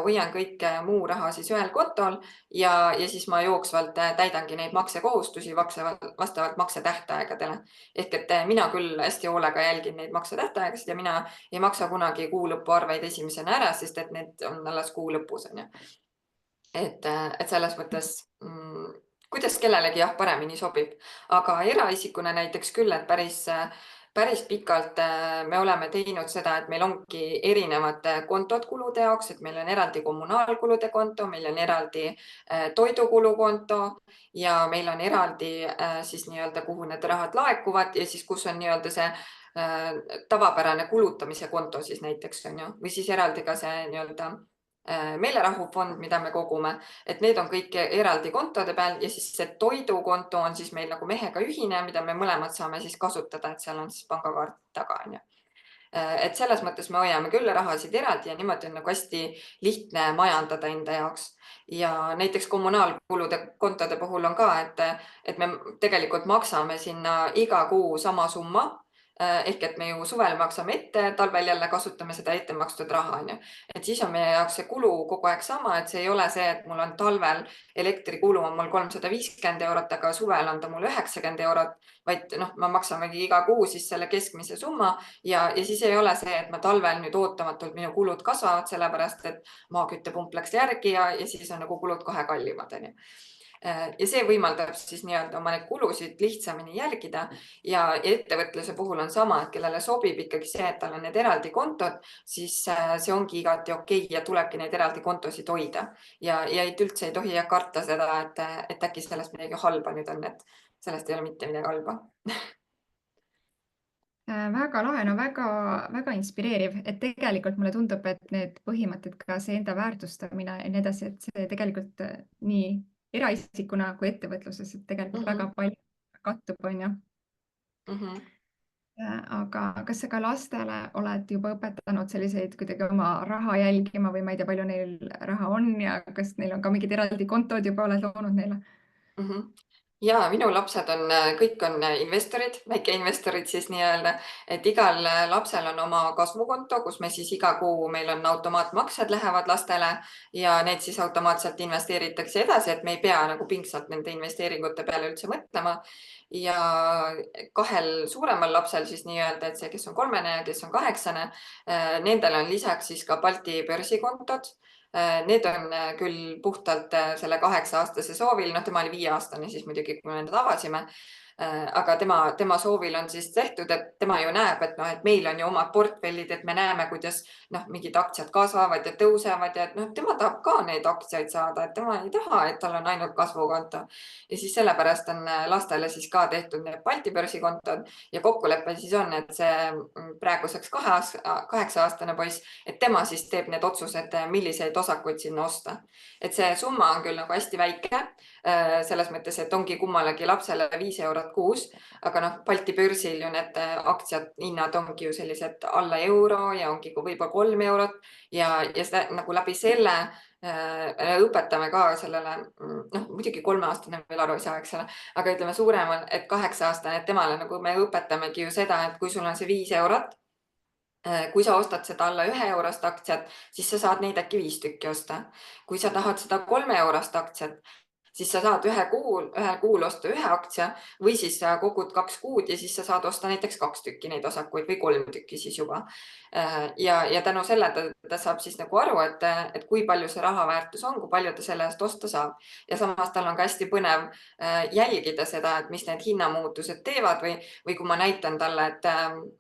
hoian kõik muu raha siis ühel kontol ja siis ma jooksvalt täidangi neid maksekohustusi vastavalt maksetähtaegadele. Ehk et mina küll hästi hoolega jälgin neid maksetähtaegasid ja mina ei maksa kunagi kuu lõpu arveid esimesena ära, sest et need on alles kuu lõpus, on ju. Et selles mõttes, kuidas kellelegi jah, paremini sobib, aga eraisikuna näiteks küll, et päris pikalt me oleme teinud seda, et meil ongi erinevad kontod kulude jaoks, et meil on eraldi kommunaalkulude konto, meil on eraldi toidukulukonto ja meil on eraldi siis nii-öelda, kuhu need rahad laekuvad ja siis, kus on nii-öelda see tavapärane kulutamise konto siis näiteks on ju, või siis eraldi ka see nii-öelda meelerahufond, mida me kogume, et need on kõik eraldi kontode peal ja siis see toidukonto on siis meil nagu mehega ühine, mida me mõlemad saame siis kasutada, et seal on siis pangakaart taga, on ju. Et selles mõttes me hoiame küll rahasid eraldi ja niimoodi on nagu hästi lihtne majandada enda jaoks. Ja näiteks kommunaalkulude kontode puhul on ka, et me tegelikult maksame sinna iga kuu sama summa. Ehk et me ju suvel maksame ette, talvel jälle kasutame seda ette makstud raha, on ju. Et siis on meie jaoks see kulu kogu aeg sama, et see ei ole see, et mul on talvel elektrikulu on mul 350 €, aga suvel on ta mul 90 €, vaid noh, me maksamegi iga kuu siis selle keskmise summa ja siis ei ole see, et ma talvel nüüd ootamatult minu kulud kasvavad, sellepärast et maaküttepump läks järgi ja siis on nagu kulud kohe kallimad, on ju. Ja see võimaldab siis nii-öelda oma neid kulusid lihtsamini jälgida ja ettevõtluse puhul on sama, et kellele sobib ikkagi see, et tal on need eraldi kontod, siis see ongi igati okei ja tulebki neid eraldi kontosid hoida ja üldse ei tohi karta seda, et äkki sellest midagi halba nüüd on, et sellest ei ole mitte midagi halba. Väga lahe, no väga inspireeriv, et tegelikult mulle tundub, et need põhimõtted, ka see enda väärtustamine ja nii edasi, et see tegelikult nii eraisikuna kui ettevõtluses, et tegelikult väga palju kattub, on ju. Aga kas sa ka lastele oled juba õpetanud selliseid kuidagi oma raha jälgima või ma ei tea, palju neil raha on ja kas neil on ka mingid eraldi kontod juba oled loonud neile? Ja minu lapsed on, kõik on investorid, väikeinvestorid siis nii-öelda, et igal lapsel on oma kasvukonto, kus me siis iga kuu, meil on automaatmaksed lähevad lastele ja need siis automaatselt investeeritakse edasi, et me ei pea nagu pingsalt nende investeeringute peale üldse mõtlema. Ja kahel suuremal lapsel siis nii-öelda, et see, kes on 3-ne ja kes on 8-ne, nendel on lisaks siis ka Balti börsikontod. Need on küll puhtalt selle 8-aastase soovil, noh, tema oli 5-aastane siis muidugi, kui me need avasime. Aga tema soovil on siis tehtud, et tema ju näeb, et noh, et meil on ju omad portfellid, et me näeme, kuidas noh, mingid aktsiad kasvavad ja tõusevad ja et noh, tema tahab ka neid aktsiaid saada, et tema ei taha, et tal on ainult kasvukonto. Ja siis sellepärast on lastele siis ka tehtud need Balti börsikontod ja kokkulepe siis on, et see praeguseks 8-aastane poiss, et tema siis teeb need otsused, milliseid osakuid sinna osta. Et see summa on küll nagu hästi väike, selles mõttes, et ongi kummalegi lapsele 5 eurot kuus, aga noh, Balti börsil ju need aktsiad, hinnad ongi ju sellised alla euro ja ongi võib-olla 3 eurot ja seda nagu läbi selle õpetame ka sellele, noh, muidugi 3-aastane veel aru ei saa, eks ole, aga ütleme suuremal, et 8-aastane, et temale nagu me õpetamegi ju seda, et kui sul on see 5 eurot, kui sa ostad seda alla 1 eurost aktsiat, siis sa saad neid äkki 5 tükki osta. Kui sa tahad seda 3 eurost aktsiat, siis sa saad ühel kuul osta 1 aktsia või siis sa kogud 2 kuud ja siis sa saad osta näiteks 2 tükki neid osakuid või 3 tükki siis juba. Ja tänu selle ta saab siis nagu aru, et kui palju see raha väärtus on, kui palju ta selle eest osta saab. Ja samas tal on ka hästi põnev jälgida seda, et mis need hinnamuutused teevad või kui ma näitan talle,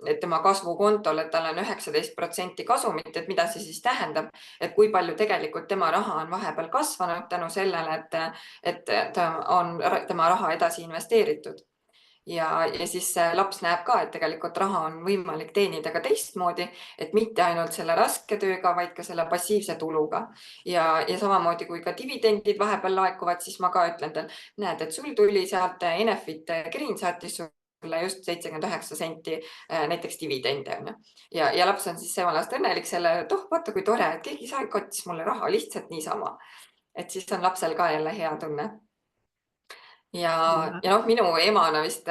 et tema kasvukontol, et tal on 19% kasumit, et mida see siis tähendab, et kui palju tegelikult tema raha on vahepeal kasvanud tänu sellele, et ta on tema raha edasi investeeritud. Ja siis laps näeb ka, et tegelikult raha on võimalik teenida ka teistmoodi, et mitte ainult selle raske tööga, vaid ka selle passiivse tuluga. Ja samamoodi kui ka dividendid vahepeal laekuvad, siis ma ka ütlen tal, näed, et sul tuli sealt Enefit Green saatis sulle just 79 senti näiteks dividende on ju. Ja laps on siis seepärast õnnelik selle, et oh, vaata kui tore, et keegi kottis mulle raha lihtsalt niisama. Et siis on lapsel ka jälle hea tunne. Ja noh, minu emana vist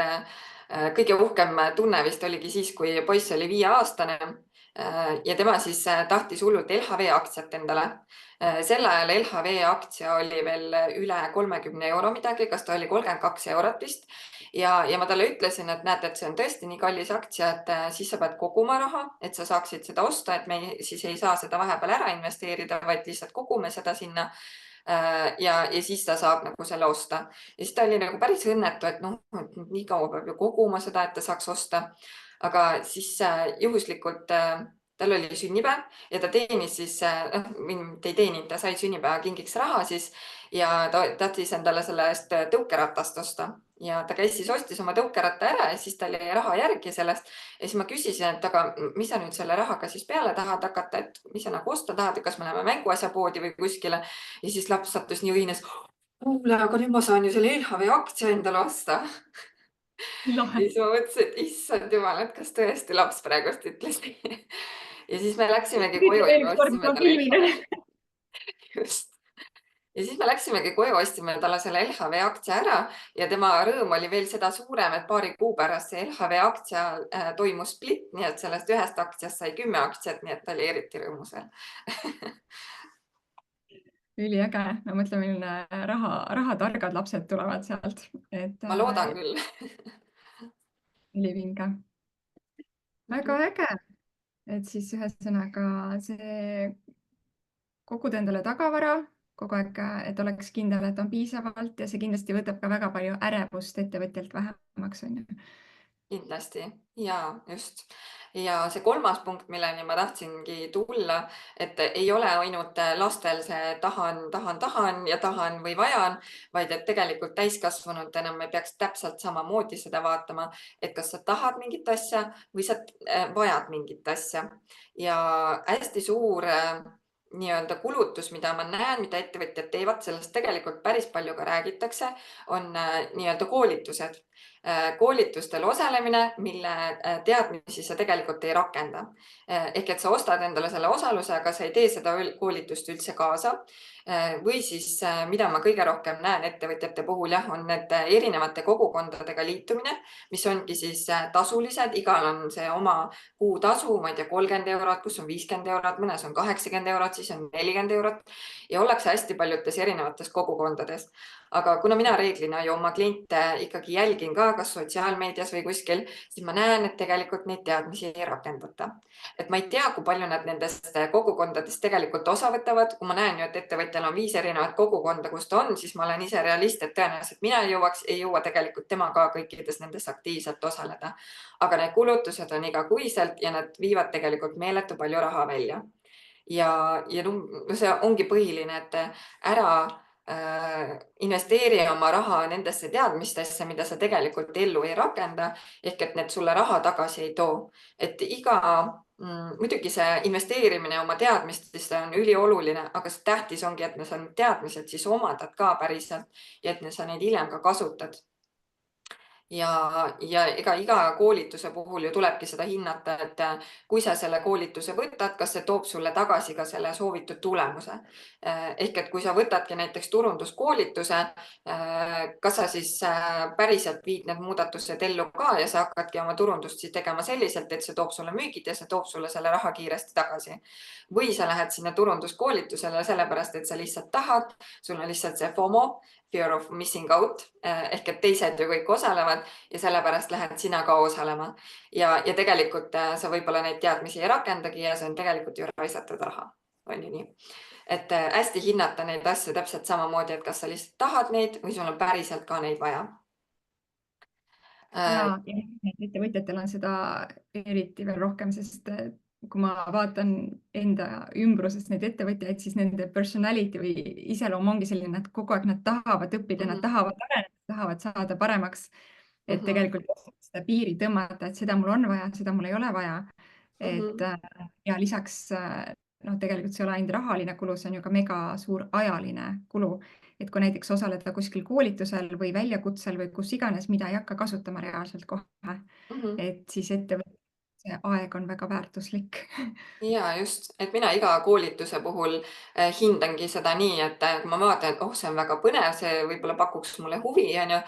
kõige uhkem tunne vist oligi siis, kui poiss oli 5-aastane ja tema siis tahtis hullult LHV aktsiat endale. Sel ajal LHV aktsia oli veel üle 30 euro midagi, kas ta oli 32 eurot vist. Ja ma talle ütlesin, et näed, et see on tõesti nii kallis aktsia, et siis sa pead koguma raha, et sa saaksid seda osta, et me siis ei saa seda vahepeal ära investeerida, vaid lihtsalt kogume seda sinna. Ja siis ta saab nagu selle osta. Ja siis ta oli nagu päris õnnetu, et noh, et nii kaua peab ju koguma seda, et ta saaks osta. Aga siis juhuslikult tal oli sünnipäev ja ta teenis siis, mitte ei teeninud, ta sai sünnipäevakingiks raha siis ja ta tahtis endale selle eest tõukeratast osta. Ja ta käis siis, ostis oma tõukeratta ära ja siis tal jäi raha järgi sellest. Ja siis ma küsisin, et aga mis sa nüüd selle rahaga siis peale tahad hakata, et mis sa nagu osta tahad, et kas me läheme mänguasjapoodi või kuskile. Ja siis laps sattus nii õines. Kuule, aga nüüd ma saan ju selle LHV aktsia endale osta. Ja siis ma mõtlesin, et issand jumal, et kas tõesti laps praegust ütles nii. Ja siis me läksimegi koju ja me ostsime talle LHV. Just. Ja siis me läksimegi koju, ostsime talle selle LHV aktsia ära ja tema rõõm oli veel seda suurem, et paari kuu pärast see LHV aktsia toimus split, nii et sellest 1 aktsiast sai 10 aktsiat, nii et ta oli eriti rõõmus veel. Üliäge, ma mõtlen, milline rahatargad lapsed tulevad sealt. Ma loodan küll. Ülivinge. Väga äge, et siis ühesõnaga see kogud endale tagavara, kogu aeg, et oleks kindel, et on piisavalt ja see kindlasti võtab ka väga palju ärevust ettevõtjalt vähemaks, on ju. Kindlasti ja just. Ja see kolmas punkt, milleni ma tahtsingi tulla, et ei ole ainult lastel see tahan ja tahan või vajan, vaid et tegelikult täiskasvanutena me peaks täpselt samamoodi seda vaatama, et kas sa tahad mingit asja või sa vajad mingit asja. Ja hästi suur nii-öelda kulutus, mida ma näen, mida ettevõtjad teevad, sellest tegelikult päris palju ka räägitakse, on nii-öelda koolitused. Koolitustel osalemine, mille teadmisi sa tegelikult ei rakenda. Ehk et sa ostad endale selle osaluse, aga sa ei tee seda koolitust üldse kaasa. Või siis, mida ma kõige rohkem näen ettevõtjate puhul jah, on need erinevate kogukondadega liitumine, mis ongi siis tasulised, igal on see oma kuutasu, ma ei tea, 30 eurot, kus on 50 eurot, mõnes on 80 eurot, siis on 40 eurot ja ollakse hästi paljudes erinevates kogukondades. Aga kuna mina reeglina ju oma kliente ikkagi jälgin ka kas sotsiaalmeedias või kuskil, siis ma näen, et tegelikult neid teadmisi ei rakendata. Et ma ei tea, kui palju nad nendest kogukondadest tegelikult osa võtavad. Kui ma näen ju, et ettevõtjal on 5 erinevat kogukonda, kus ta on, siis ma olen ise realist, et tõenäoliselt mina ei jõua tegelikult tema ka kõikides nendes aktiivselt osaleda. Aga need kulutused on igakuiselt ja nad viivad tegelikult meeletu palju raha välja. Ja see ongi põhiline, et ära investeeri oma raha nendesse teadmistesse, mida sa tegelikult ellu ei rakenda, ehk et need sulle raha tagasi ei too. Et muidugi see investeerimine oma teadmistesse on ülioluline, aga see tähtis ongi, et sa need teadmised siis omadad ka päriselt ja et sa neid hiljem ka kasutad. Ja ega iga koolituse puhul ju tulebki seda hinnata, et kui sa selle koolituse võtad, kas see toob sulle tagasi ka selle soovitud tulemuse. Ehk et kui sa võtadki näiteks turunduskoolituse, kas sa siis päriselt viid need muudatused ellu ka ja sa hakkadki oma turundust siis tegema selliselt, et see toob sulle müügid ja see toob sulle selle raha kiiresti tagasi. Või sa lähed sinna turunduskoolitusele sellepärast, et sa lihtsalt tahad, sul on lihtsalt see FOMO, fear of missing out, ehk et teised ju kõik osalevad ja sellepärast lähed sina ka osalema. Ja tegelikult sa võib-olla neid teadmisi ei rakendagi ja see on tegelikult ju raisatud raha, on ju nii. Et hästi hinnata neid asju täpselt samamoodi, et kas sa lihtsalt tahad neid või sul on päriselt ka neid vaja. ja ettevõtjatel on seda eriti veel rohkem, sest kui ma vaatan enda ümbruses neid ettevõtjaid, siis nende personality või iseloom ongi selline, et kogu aeg nad tahavad õppida, nad tahavad areneda, tahavad saada paremaks. Et tegelikult seda piiri tõmmata, et seda mul on vaja, seda mul ei ole vaja. Et ja lisaks tegelikult see ei ole ainult rahaline kulu, see on ju ka mega suur ajaline kulu. Et kui näiteks osaleda kuskil koolitusel või väljakutsel või kus iganes, mida ei hakka kasutama reaalselt kohe, et siis ettevõtte see aeg on väga väärtuslik. Ja just, et mina iga koolituse puhul hindangi seda nii, et kui ma vaatan, et see on väga põnev, see võib-olla pakuks mulle huvi, on ju,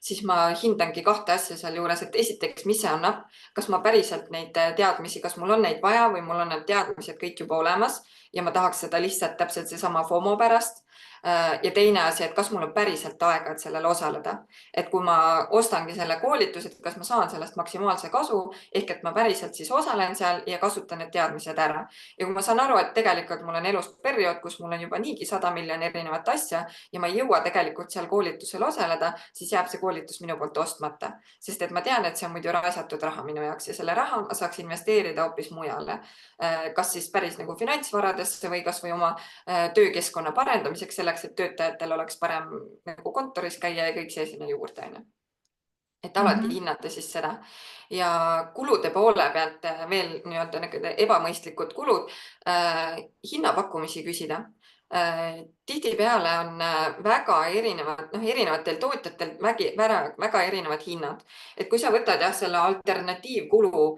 siis ma hindangi 2 asja sealjuures, et esiteks, mis see annab, kas ma päriselt neid teadmisi, kas mul on neid vaja või mul on need teadmised kõik juba olemas ja ma tahaks seda lihtsalt täpselt seesama FOMO pärast. Ja teine asi, et kas mul on päriselt aega, et sellele osaleda. Et kui ma ostangi selle koolituse, et kas ma saan sellest maksimaalse kasu, ehk et ma päriselt siis osalen seal ja kasutan need teadmised ära. Ja kui ma saan aru, et tegelikult mul on elus periood, kus mul on juba niigi 100 miljonit erinevat asja ja ma ei jõua tegelikult seal koolitusel osaleda, siis jääb see koolitus minu poolt ostmata. Sest et ma tean, et see on muidu raisatud raha minu jaoks ja selle raha ma saaks investeerida hoopis mujale. Kas siis päris nagu finantsvaradesse või kas või oma töökeskkonna parendamiseks selleks, et töötajatel oleks parem nagu kontoris käia ja kõik see sinna juurde, on ju. Et alati hinnata siis seda. Ja kulude poole pealt veel nii-öelda ebamõistlikud kulud, hinnapakkumisi küsida. Tihtipeale on väga erinevatel tootjatel väga erinevad hinnad. Et kui sa võtad jah, selle alternatiivkulu,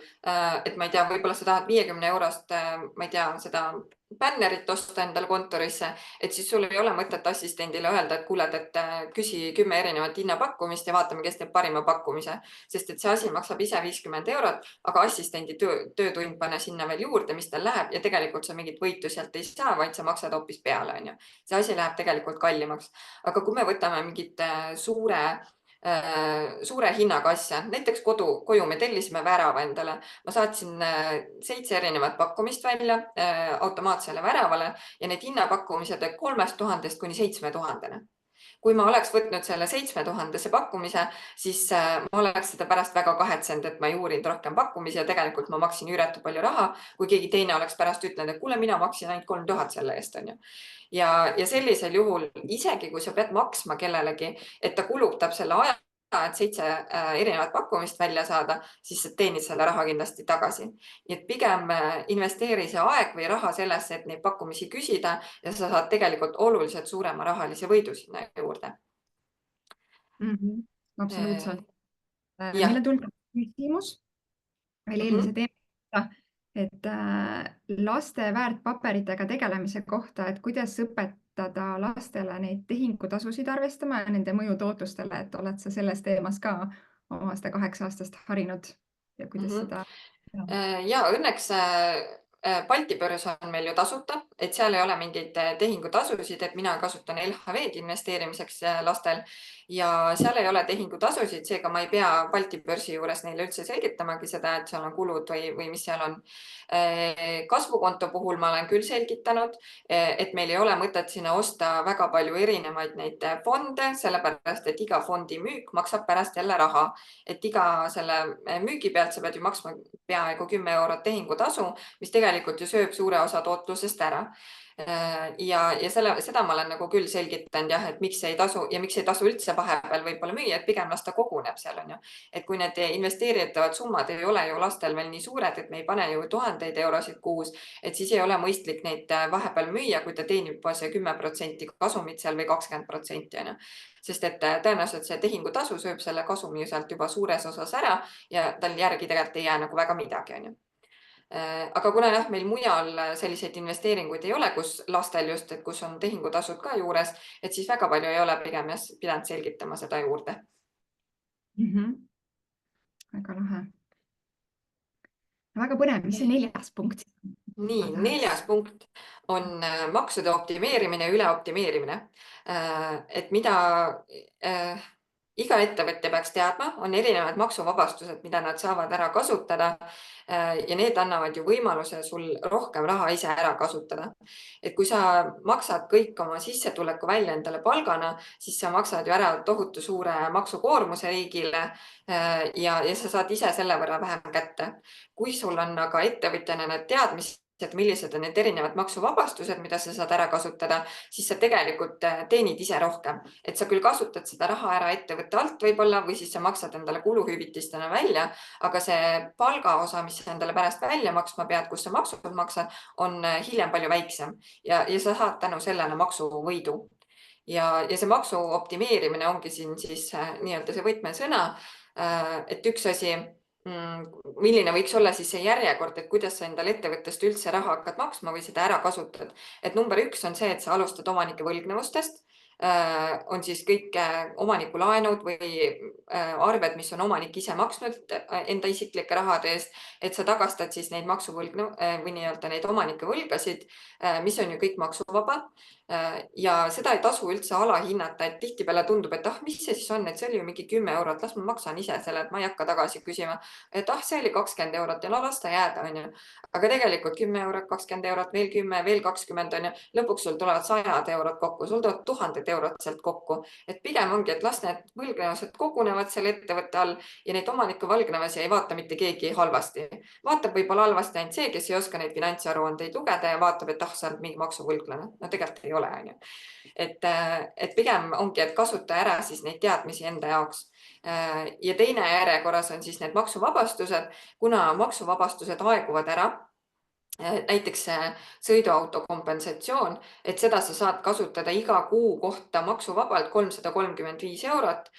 et ma ei tea, võib-olla sa tahad 50 eurost, ma ei tea, seda bännerit osta endale kontorisse, et siis sul ei ole mõtet assistendile öelda, et kuule, et küsi 10 erinevat hinnapakkumist ja vaatame, kes teeb parima pakkumise. Sest et see asi maksab ise 50 eurot, aga assistendi töötund pane sinna veel juurde, mis tal läheb ja tegelikult sa mingit võitu sealt ei saa, vaid sa maksad hoopis peale, on ju. See asi läheb tegelikult kallimaks. Aga kui me võtame mingit suure suure hinnaga asja, näiteks koju me tellisime värava endale. Ma saatsin 7 erinevat pakkumist välja automaatsele väravale ja need hinnapakkumised 3000 kuni 7000. Kui ma oleks võtnud selle 7000 pakkumise, siis ma oleks seda pärast väga kahetsenud, et ma ei uurinud rohkem pakkumisi ja tegelikult ma maksin üüratult palju raha, kui keegi teine oleks pärast ütlenud, et kuule, mina maksin ainult 3000 selle eest, on ju. Ja sellisel juhul, isegi kui sa pead maksma kellelegi, et ta kulutab selle aja, et 7 erinevat pakkumist välja saada, siis sa teenid selle raha kindlasti tagasi. Nii et pigem investeeri see aeg või raha sellesse, et neid pakkumisi küsida ja sa saad tegelikult oluliselt suurema rahalise võidu sinna juurde. Absoluutselt. Jah. Meil on tulnud küsimus veel eelmise teema, et laste väärtpaberitega tegelemise kohta, et kuidas õpetada lastele neid tehingutasusid arvestama ja nende mõju tootlustele, et oled sa selles teemas ka oma 8-aastast harinud ja kuidas seda? Ja õnneks Balti börs on meil ju tasuta, et seal ei ole mingeid tehingutasusid, et mina kasutan LHV-d investeerimiseks lastel ja seal ei ole tehingutasusid, seega ma ei pea Balti börsi juures neile üldse selgitamagi seda, et seal on kulud või mis seal on. Kasvukonto puhul ma olen küll selgitanud, et meil ei ole mõtet sinna osta väga palju erinevaid neid fonde, sellepärast et iga fondi müük maksab pärast jälle raha, et iga selle müügi pealt sa pead ju maksma peaaegu 10 eurot tehingutasu, mis tegelikult ju sööb suure osa tootlusest ära. Ja seda ma olen nagu küll selgitanud jah, et miks ei tasu ja miks ei tasu üldse vahepeal võib-olla müüa, et pigem las ta koguneb seal on ju. Et kui need investeeritavad summad ei ole ju lastel veel nii suured, et me ei pane ju 1000 eurosid kuus, et siis ei ole mõistlik neid vahepeal müüa, kui ta teenib juba see 10% kasumit seal või 20% on ju. Sest et tõenäoliselt see tehingutasu sööb selle kasumi sealt juba suures osas ära ja tal järgi tegelikult ei jää nagu väga midagi on ju. Aga kuna jah, meil mujal selliseid investeeringuid ei ole, kus lastel just, et kus on tehingutasud ka juures, et siis väga palju ei ole pigem jah pidanud selgitama seda juurde. Väga lahe. Väga põnev, mis see 4. punkt? Nii, 4. punkt on maksude optimeerimine ja üleoptimeerimine. Et mida iga ettevõtja peaks teadma, on erinevad maksuvabastused, mida nad saavad ära kasutada ja need annavad ju võimaluse sul rohkem raha ise ära kasutada. Et kui sa maksad kõik oma sissetuleku välja endale palgana, siis sa maksad ju ära tohutu suure maksukoormuse riigile ja sa saad ise selle võrra vähem kätte. Kui sul on aga ettevõtjana need teadmised, millised on need erinevad maksuvabastused, mida sa saad ära kasutada, siis sa tegelikult teenid ise rohkem. Et sa küll kasutad seda raha ära ettevõtte alt võib-olla või siis sa maksad endale kuluhüvitistena välja, aga see palgaosa, mis sa endale pärast välja maksma pead, kus sa maksud maksad, on hiljem palju väiksem ja sa saad tänu sellele maksuvõidu. Ja see maksu optimeerimine ongi siin siis nii-öelda see võtmesõna, et üks asi, milline võiks olla siis see järjekord, et kuidas sa endale ettevõttest üldse raha hakkad maksma või seda ära kasutad. Et number 1 on see, et sa alustad omanike võlgnevustest, on siis kõik omanikulaenud või arved, mis on omanik ise maksnud enda isiklike rahade eest, et sa tagastad siis neid maksuvõlgnu või nii-öelda neid omanike võlgasid, mis on ju kõik maksuvaba. Ja seda ei tasu üldse alahinnata, et tihtipeale tundub, et mis see siis on, et see oli ju mingi 10 eurot, las ma maksan ise selle, et ma ei hakka tagasi küsima, et see oli 20 eurot ja las ta jääda, on ju. Aga tegelikult 10 eurot, 20 eurot, veel 10, veel 20 on ju, lõpuks sul tulevad 100 eurot kokku, sul tulevad 1000 eurot sealt kokku. Et pigem ongi, et las need võlgnevused kogunevad selle ettevõtte all ja neid omaniku võlgnevusi ei vaata mitte keegi halvasti. Vaatab võib-olla halvasti ainult see, kes ei oska neid finantsaruandeid lugeda ja vaatab, et sa oled mingi maksuvõlglane. No tegelikult ei ole, on ju. Et pigem ongi, et kasuta ära siis neid teadmisi enda jaoks. Ja teine järjekorras on siis need maksuvabastused, kuna maksuvabastused aeguvad ära, näiteks sõiduauto kompensatsioon, et seda sa saad kasutada iga kuu kohta maksuvabalt 335 eurot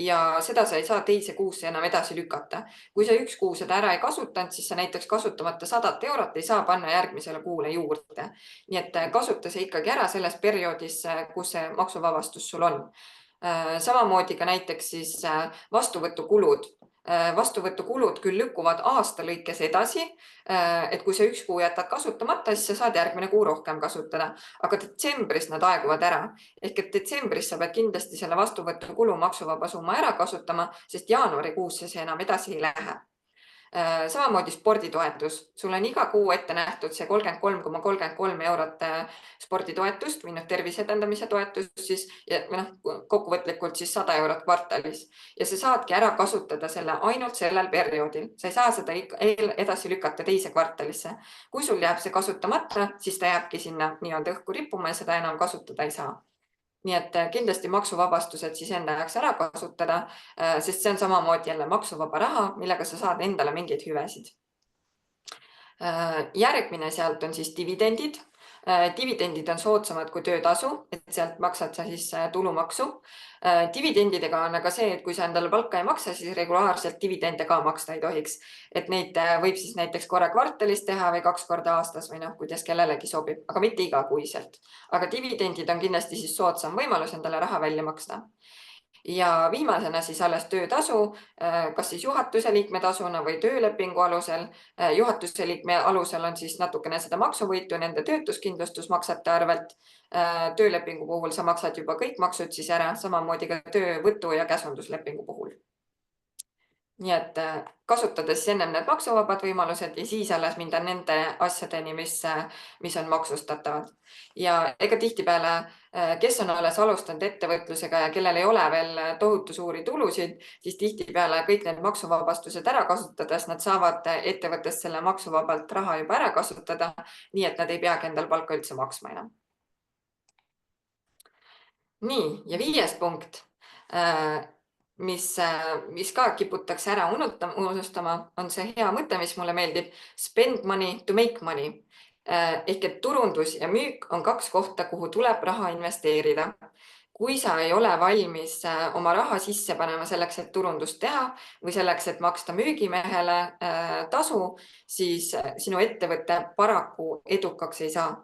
ja seda sa ei saa teise kuusse enam edasi lükata. Kui sa üks kuu seda ära ei kasutanud, siis sa näiteks kasutamata 100 eurot ei saa panna järgmisele kuule juurde. Nii et kasuta see ikkagi ära selles perioodis, kus see maksuvabastus sul on. Samamoodi ka näiteks siis vastuvõtukulud. Vastuvõtukulud küll lükkuvad aasta lõikes edasi, et kui sa üks kuu jätad kasutamata, siis sa saad järgmine kuu rohkem kasutada, aga detsembris nad aeguvad ära. Ehk et detsembris sa pead kindlasti selle vastuvõtukulu maksuvaba summa ära kasutama, sest jaanuarikuusse see enam edasi ei lähe. Samamoodi sporditoetus. Sul on iga kuu ette nähtud see 33,33 eurot sporditoetust või tervise edendamise toetust siis ja kokkuvõtlikult siis 100 eurot kvartalis ja sa saadki ära kasutada selle ainult sellel perioodil. Sa ei saa seda edasi lükata teise kvartalisse. Kui sul jääb see kasutamata, siis ta jääbki sinna nii-öelda õhku rippuma ja seda enam kasutada ei saa. Nii et kindlasti maksuvabastused siis enda jaoks ära kasutada, sest see on samamoodi jälle maksuvaba raha, millega sa saad endale mingeid hüvesid. Järgmine sealt on siis dividendid. Dividendid on soodsamad kui töötasu, et sealt maksad sa siis tulumaksu. Dividendidega on aga see, et kui sa endale palka ei maksa, siis regulaarselt dividende ka maksta ei tohiks. Et neid võib siis näiteks korra kvartalis teha või 2 korda aastas või kuidas kellelegi sobib, aga mitte igakuiselt. Aga dividendid on kindlasti siis soodsam võimalus endale raha välja maksta. Ja viimasena siis alles töötasu, kas siis juhatuse liikme tasuna või töölepingu alusel. Juhatuse liikme alusel on siis natukene seda maksuvõitu nende töötuskindlustusmaksete arvelt. Töölepingu puhul sa maksad juba kõik maksud siis ära, samamoodi ka töövõtu ja käsunduslepingu puhul. Nii et kasutades ennem need maksuvabad võimalused ja siis alles minda nende asjadeni, mis on maksustatavad. Ja ega tihtipeale, kes on alles alustanud ettevõtlusega ja kellel ei ole veel tohutu suuri tulusid, siis tihtipeale kõik need maksuvabastused ära kasutades, nad saavad ettevõttest selle maksuvabalt raha juba ära kasutada, nii et nad ei peagi endal palka üldse maksma enam. Nii, ja 5. punkt, mis ka kiputakse ära unustama, on see hea mõte, mis mulle meeldib. Spend money to make money. Ehk et turundus ja müük on 2 kohta, kuhu tuleb raha investeerida. Kui sa ei ole valmis oma raha sisse panema selleks, et turundust teha või selleks, et maksta müügimehele tasu, siis sinu ettevõte paraku edukaks ei saa.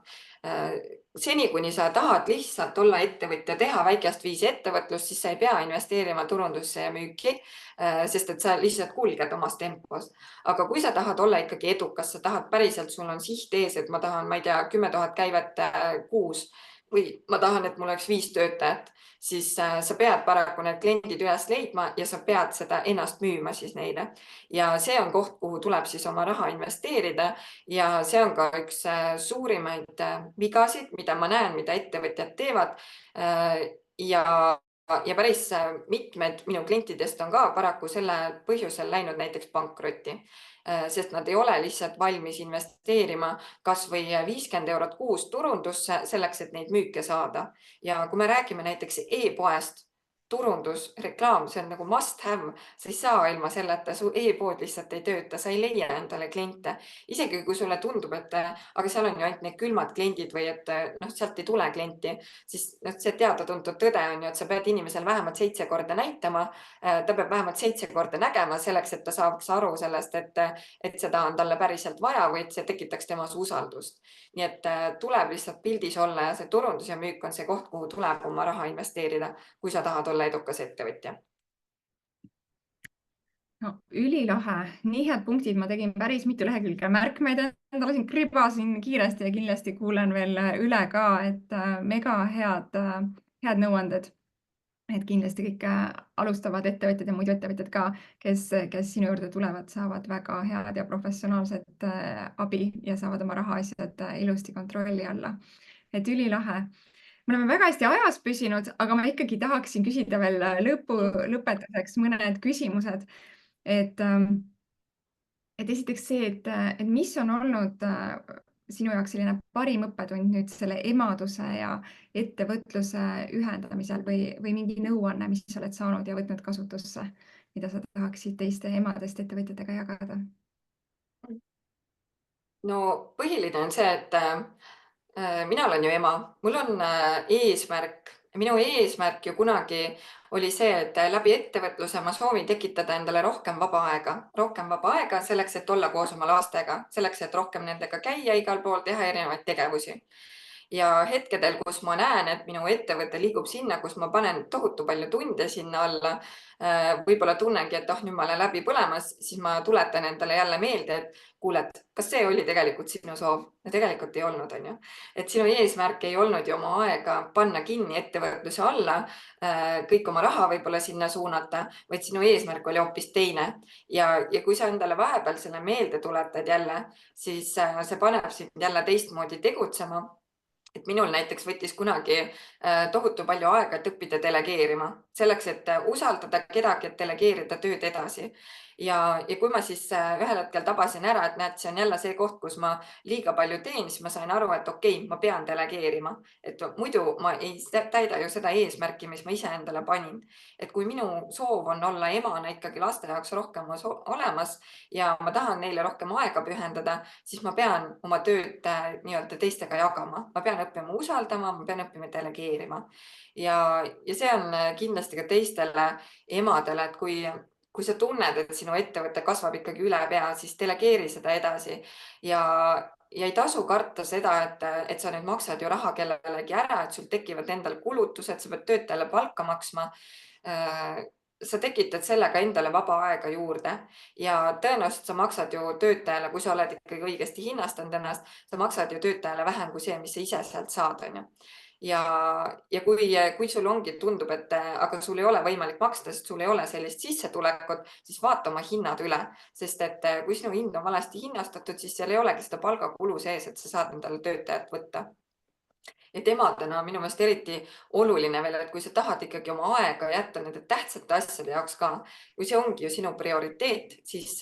Seni, kuni sa tahad lihtsalt olla ettevõtja, teha väikest viisi ettevõtlust, siis sa ei pea investeerima turundusse ja müüki, sest et sa lihtsalt kulged omas tempos. Aga kui sa tahad olla ikkagi edukas, sa tahad päriselt, sul on siht ees, et ma tahan, ma ei tea, 10 000 käivet kuus või ma tahan, et mul oleks 5 töötajat, siis sa pead paraku need kliendid üles leidma ja sa pead seda ennast müüma siis neile. Ja see on koht, kuhu tuleb siis oma raha investeerida ja see on ka üks suurimaid vigasid, mida ma näen, mida ettevõtjad teevad. Ja päris mitmed minu klientidest on ka paraku selle põhjusel läinud näiteks pankrotti, sest nad ei ole lihtsalt valmis investeerima kas või 50 eurot kuus turundusse selleks, et neid müüke saada. Ja kui me räägime näiteks e-poest, turundus, reklaam, see on nagu must have, sa ei saa ilma selleta, su e-pood lihtsalt ei tööta, sa ei leia endale kliente. Isegi kui sulle tundub, et aga seal on ju ainult need külmad kliendid või et sealt ei tule klienti, siis see teada-tuntud tõde on ju, et sa pead inimesel vähemalt 7 korda näitama, ta peab vähemalt 7 korda nägema selleks, et ta saaks aru sellest, et seda on talle päriselt vaja või et see tekitaks temas usaldust. Nii et tuleb lihtsalt pildis olla ja see turundus ja müük on see koht, kuhu tuleb oma raha investeerida, kui sa tahad olla edukas ettevõtja. No, ülilahe, nii head punktid, ma tegin päris mitu lehekülge märkmeid endale, siin kribasin kiiresti ja kindlasti kuulen veel üle ka, et mega head nõuanded. Et kindlasti kõik alustavad ettevõtjad ja muidu ettevõtjad ka, kes sinu juurde tulevad, saavad väga head ja professionaalset abi ja saavad oma rahaasjad ilusti kontrolli alla. Et ülilahe. Me oleme väga hästi ajas püsinud, aga ma ikkagi tahaksin küsida veel lõpetuseks mõned küsimused. Et esiteks see, et mis on olnud sinu jaoks selline parim õppetund nüüd selle emaduse ja ettevõtluse ühendamisel või mingi nõuanne, mis sa oled saanud ja võtnud kasutusse, mida sa tahaksid teiste emadest ettevõtjatega jagada? No põhiline on see, et mina olen ju ema, mul on eesmärk. Minu eesmärk ju kunagi oli see, et läbi ettevõtluse ma soovin tekitada endale rohkem vaba aega selleks, et olla koos oma lastega, selleks, et rohkem nendega käia igal pool, teha erinevaid tegevusi. ja hetkedel, kus ma näen, et minu ettevõte liigub sinna, kus ma panen tohutu palju tunde sinna alla, võib-olla tunnengi, et nüüd ma olen läbi põlemas, siis ma tuletan endale jälle meelde, et kuule, et kas see oli tegelikult sinu soov? Ja tegelikult ei olnud, on ju. Et sinu eesmärk ei olnud ju oma aega panna kinni ettevõtluse alla, kõik oma raha võib-olla sinna suunata, vaid sinu eesmärk oli hoopis teine. Ja kui sa endale vahepeal selle meelde tuletad jälle, siis see paneb sind jälle teistmoodi tegutsema. Et minul näiteks võttis kunagi tohutu palju aega, et õppida delegeerima, selleks, et usaldada kedagi, et delegeerida tööd edasi. Ja kui ma siis ühel hetkel tabasin ära, et näed, see on jälle see koht, kus ma liiga palju teen, siis ma sain aru, et okei, ma pean delegeerima, et muidu ma ei täida ju seda eesmärki, mis ma ise endale panin. Et kui minu soov on olla emana ikkagi laste jaoks rohkem olemas ja ma tahan neile rohkem aega pühendada, siis ma pean oma tööd nii-öelda teistega jagama, ma pean õppima usaldama, ma pean õppima delegeerima. Ja see on kindlasti ka teistele emadele, et kui sa tunned, et sinu ettevõte kasvab ikkagi üle pea, siis delegeeri seda edasi ja ei tasu karta seda, et sa nüüd maksad ju raha kellelegi ära, et sul tekivad endal kulutused, sa pead töötajale palka maksma. Sa tekitad sellega endale vaba aega juurde ja tõenäoliselt sa maksad ju töötajale, kui sa oled ikkagi õigesti hinnastanud ennast, sa maksad ju töötajale vähem kui see, mis sa ise sealt saad, on ju. Ja kui sul ongi, tundub, et aga sul ei ole võimalik maksta, sest sul ei ole sellist sissetulekut, siis vaata oma hinnad üle, sest et kui sinu hind on valesti hinnastatud, siis seal ei olegi seda palgakulu sees, et sa saad endale töötajat võtta. Et emadena minu meelest eriti oluline veel, et kui sa tahad ikkagi oma aega jätta nende tähtsate asjade jaoks ka, kui see ongi ju sinu prioriteet, siis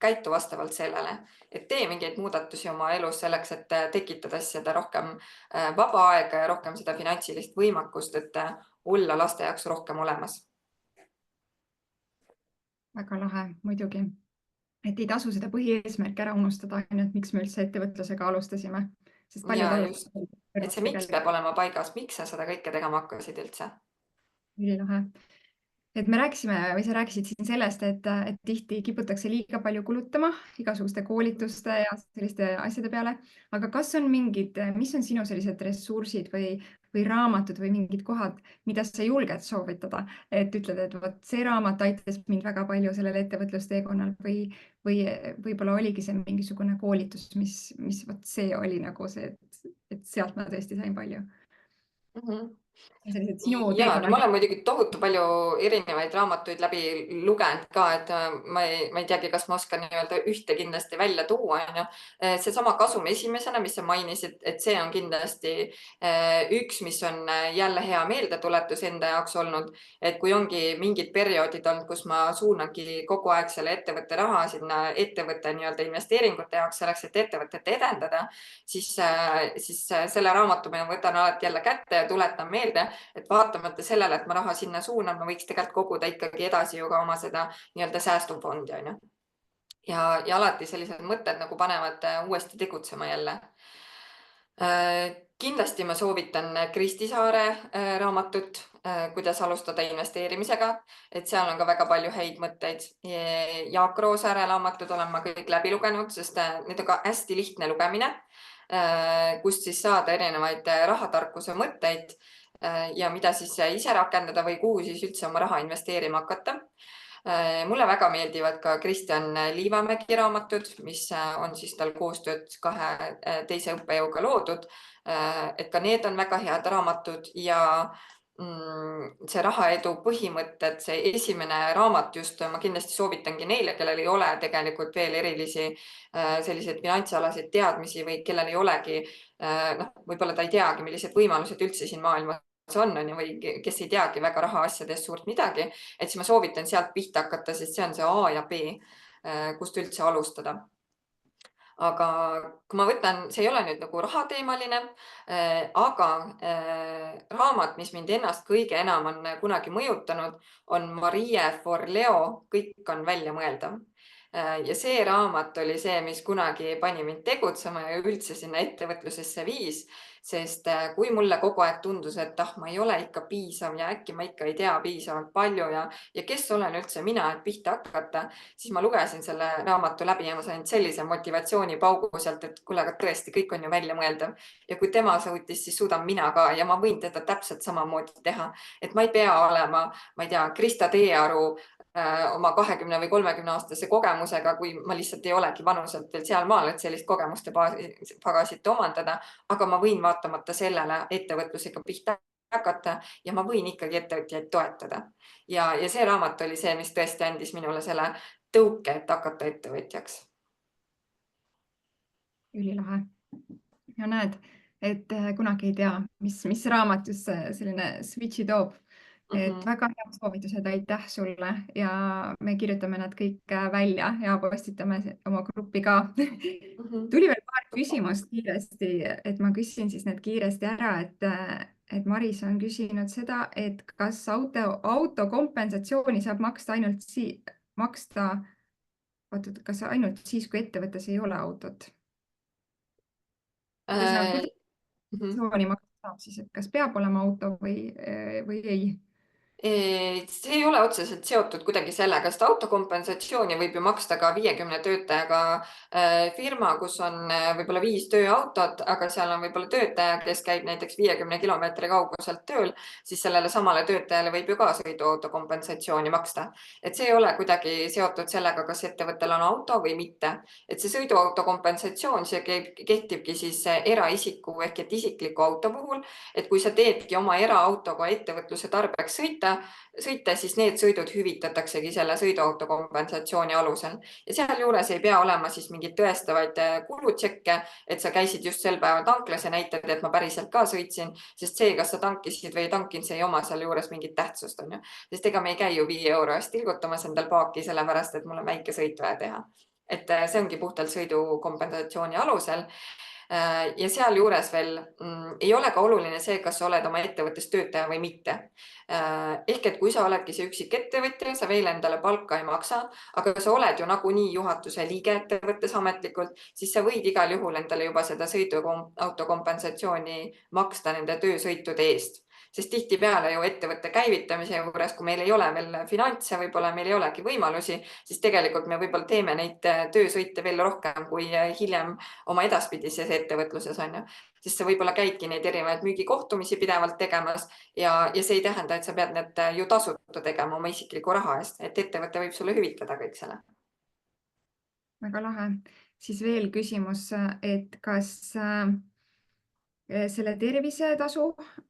käitu vastavalt sellele, et tee mingeid muudatusi oma elus selleks, et tekitada seda rohkem vaba aega ja rohkem seda finantsilist võimekust, et olla laste jaoks rohkem olemas. Väga lahe, muidugi. Et ei tasu seda põhieesmärki ära unustada, et miks me üldse ettevõtlusega alustasime, sest Ja paljud just, et see miks peab olema paigas, miks sa seda kõike tegema hakkasid üldse? ülilahe. Et me rääkisime või sa rääkisid siin sellest, et tihti kiputakse liiga palju kulutama igasuguste koolituste ja selliste asjade peale. Aga kas on mingid, mis on sinu sellised ressursid või raamatud või mingid kohad, mida sa julged soovitada, et ütled, et vot see raamat aitas mind väga palju sellel ettevõtlusteekonnal või võib-olla oligi see mingisugune koolitus, mis vot see oli nagu see, et sealt ma tõesti sain palju. Sellised sinu Ja, no teekonnal. ma olen muidugi tohutu palju erinevaid raamatuid läbi lugenud ka, et ma ei teagi, kas ma oskan nii-öelda ühte kindlasti välja tuua, on ju. Seesama Kasum esimesena, mis sa mainisid, et see on kindlasti üks, mis on jälle hea meeldetuletus enda jaoks olnud, et kui ongi mingid perioodid olnud, kus ma suunangi kogu aeg selle ettevõtte raha sinna ettevõtte nii-öelda investeeringute jaoks selleks, et ettevõtet edendada, siis selle raamatu ma võtan alati jälle kätte ja tuletan meelde, et vaatamata sellele, et ma raha sinna suunan, ma võiks tegelikult koguda ikkagi edasi ju ka oma seda nii-öelda säästufondi, on ju. Ja alati sellised mõtted nagu panevad uuesti tegutsema jälle. Kindlasti ma soovitan Kristi Saare raamatut, kuidas alustada investeerimisega, et seal on ka väga palju häid mõtteid. Jaak Roosaare raamatud olen ma kõik läbi lugenud, sest need on ka hästi lihtne lugemine, kust siis saada erinevaid rahatarkuse mõtteid ja mida siis ise rakendada või kuhu siis üldse oma raha investeerima hakata. Mulle väga meeldivad ka Kristjan Liivamägi raamatud, mis on siis tal koostööd kahe teise õppejõuga loodud. Et ka need on väga head raamatud ja see rahaedu põhimõtted, see esimene raamat just, ma kindlasti soovitangi neile, kellel ei ole tegelikult veel erilisi selliseid finantsalaseid teadmisi või kellel ei olegi, võib-olla ta ei teagi, millised võimalused üldse siin maailmas on ju, või kes ei teagi väga rahaasjadest suurt midagi, et siis ma soovitan sealt pihta hakata, sest see on see A ja B, kust üldse alustada. Aga kui ma võtan, see ei ole nüüd nagu rahateemaline, aga raamat, mis mind ennast kõige enam on kunagi mõjutanud, on Marie Forleo Kõik on väljamõeldav. Ja see raamat oli see, mis kunagi pani mind tegutsema ja üldse sinna ettevõtlusesse viis, sest kui mulle kogu aeg tundus, et ma ei ole ikka piisav ja äkki ma ikka ei tea piisavalt palju ja kes olen üldse mina, et pihta hakata, siis ma lugesin selle raamatu läbi ja ma sain sellise motivatsioonipaugu sealt, et kuule, aga tõesti, kõik on ju väljamõeldav. Ja kui tema suutis, siis suudan mina ka ja ma võin teda täpselt samamoodi teha. Et ma ei pea olema, ma ei tea, Krista Teearu oma 20 või 30 aastase kogemusega, kui ma lihtsalt ei olegi vanuselt veel sealmaal, et sellist kogemuste pagasit omandada, aga ma võin vaatamata sellele ettevõtlusega pihta hakata ja ma võin ikkagi ettevõtjaid toetada. Ja see raamat oli see, mis tõesti andis minule selle tõuke, et hakata ettevõtjaks. Ülilahe. Ja näed, et kunagi ei tea, mis raamat just selline switchi toob. Et väga head soovitused, aitäh sulle ja me kirjutame nad kõik välja ja postitame oma gruppi ka. Tuli veel paar küsimust kiiresti, et ma küsin siis need kiiresti ära, et Maris on küsinud seda, et kas auto kompensatsiooni saab maksta kas ainult siis, kui ettevõttes ei ole autot? Kuidas kompensatsiooni maksta saab siis, et kas peab olema auto või ei? See ei ole otseselt seotud kuidagi sellega, sest autokompensatsiooni võib ju maksta ka 50 töötajaga firma, kus on võib-olla 5 tööautot, aga seal on võib-olla töötaja, kes käib näiteks 50 kilomeetri kauguselt tööl, siis sellele samale töötajale võib ju ka sõiduauto kompensatsiooni maksta. Et see ei ole kuidagi seotud sellega, kas ettevõttel on auto või mitte. Et see sõiduauto kompensatsioon, see kehtibki siis eraisiku ehk et isikliku auto puhul, et kui sa teedki oma eraautoga ettevõtluse tarbeks sõita, siis need sõidud hüvitataksegi selle sõiduauto kompensatsiooni alusel. Ja sealjuures ei pea olema siis mingeid tõestavaid kulutšekke, et sa käisid just sel päeval tanklas ja näitad, et ma päriselt ka sõitsin, sest see, kas sa tankisid või ei tankinud, see ei oma sealjuures mingit tähtsust, on ju. Sest ega me ei käi ju 5 euro eest tilgutamas endal paaki, sellepärast et mul on väike sõit vaja teha. Et see ongi puhtalt sõidu kompensatsiooni alusel. Ja sealjuures veel ei ole ka oluline see, kas sa oled oma ettevõttes töötaja või mitte. Ehk et kui sa oledki see üksik ettevõtja, sa veel endale palka ei maksa, aga sa oled ju nagunii juhatuse liige ettevõttes ametlikult, siis sa võid igal juhul endale juba seda sõiduauto kompensatsiooni maksta nende töösõitude eest. Sest tihtipeale ju ettevõtte käivitamise juures, kui meil ei ole veel finantse, võib-olla meil ei olegi võimalusi, siis tegelikult me võib-olla teeme neid töösõite veel rohkem kui hiljem oma edaspidises ettevõtluses on ju. Sest sa võib-olla käidki neid erinevaid müügikohtumisi pidevalt tegemas ja see ei tähenda, et sa pead need ju tasuta tegema oma isikliku raha eest, et ettevõte võib sulle hüvitada kõik selle. Väga lahe. Siis veel küsimus, et kas selle tervisetasu,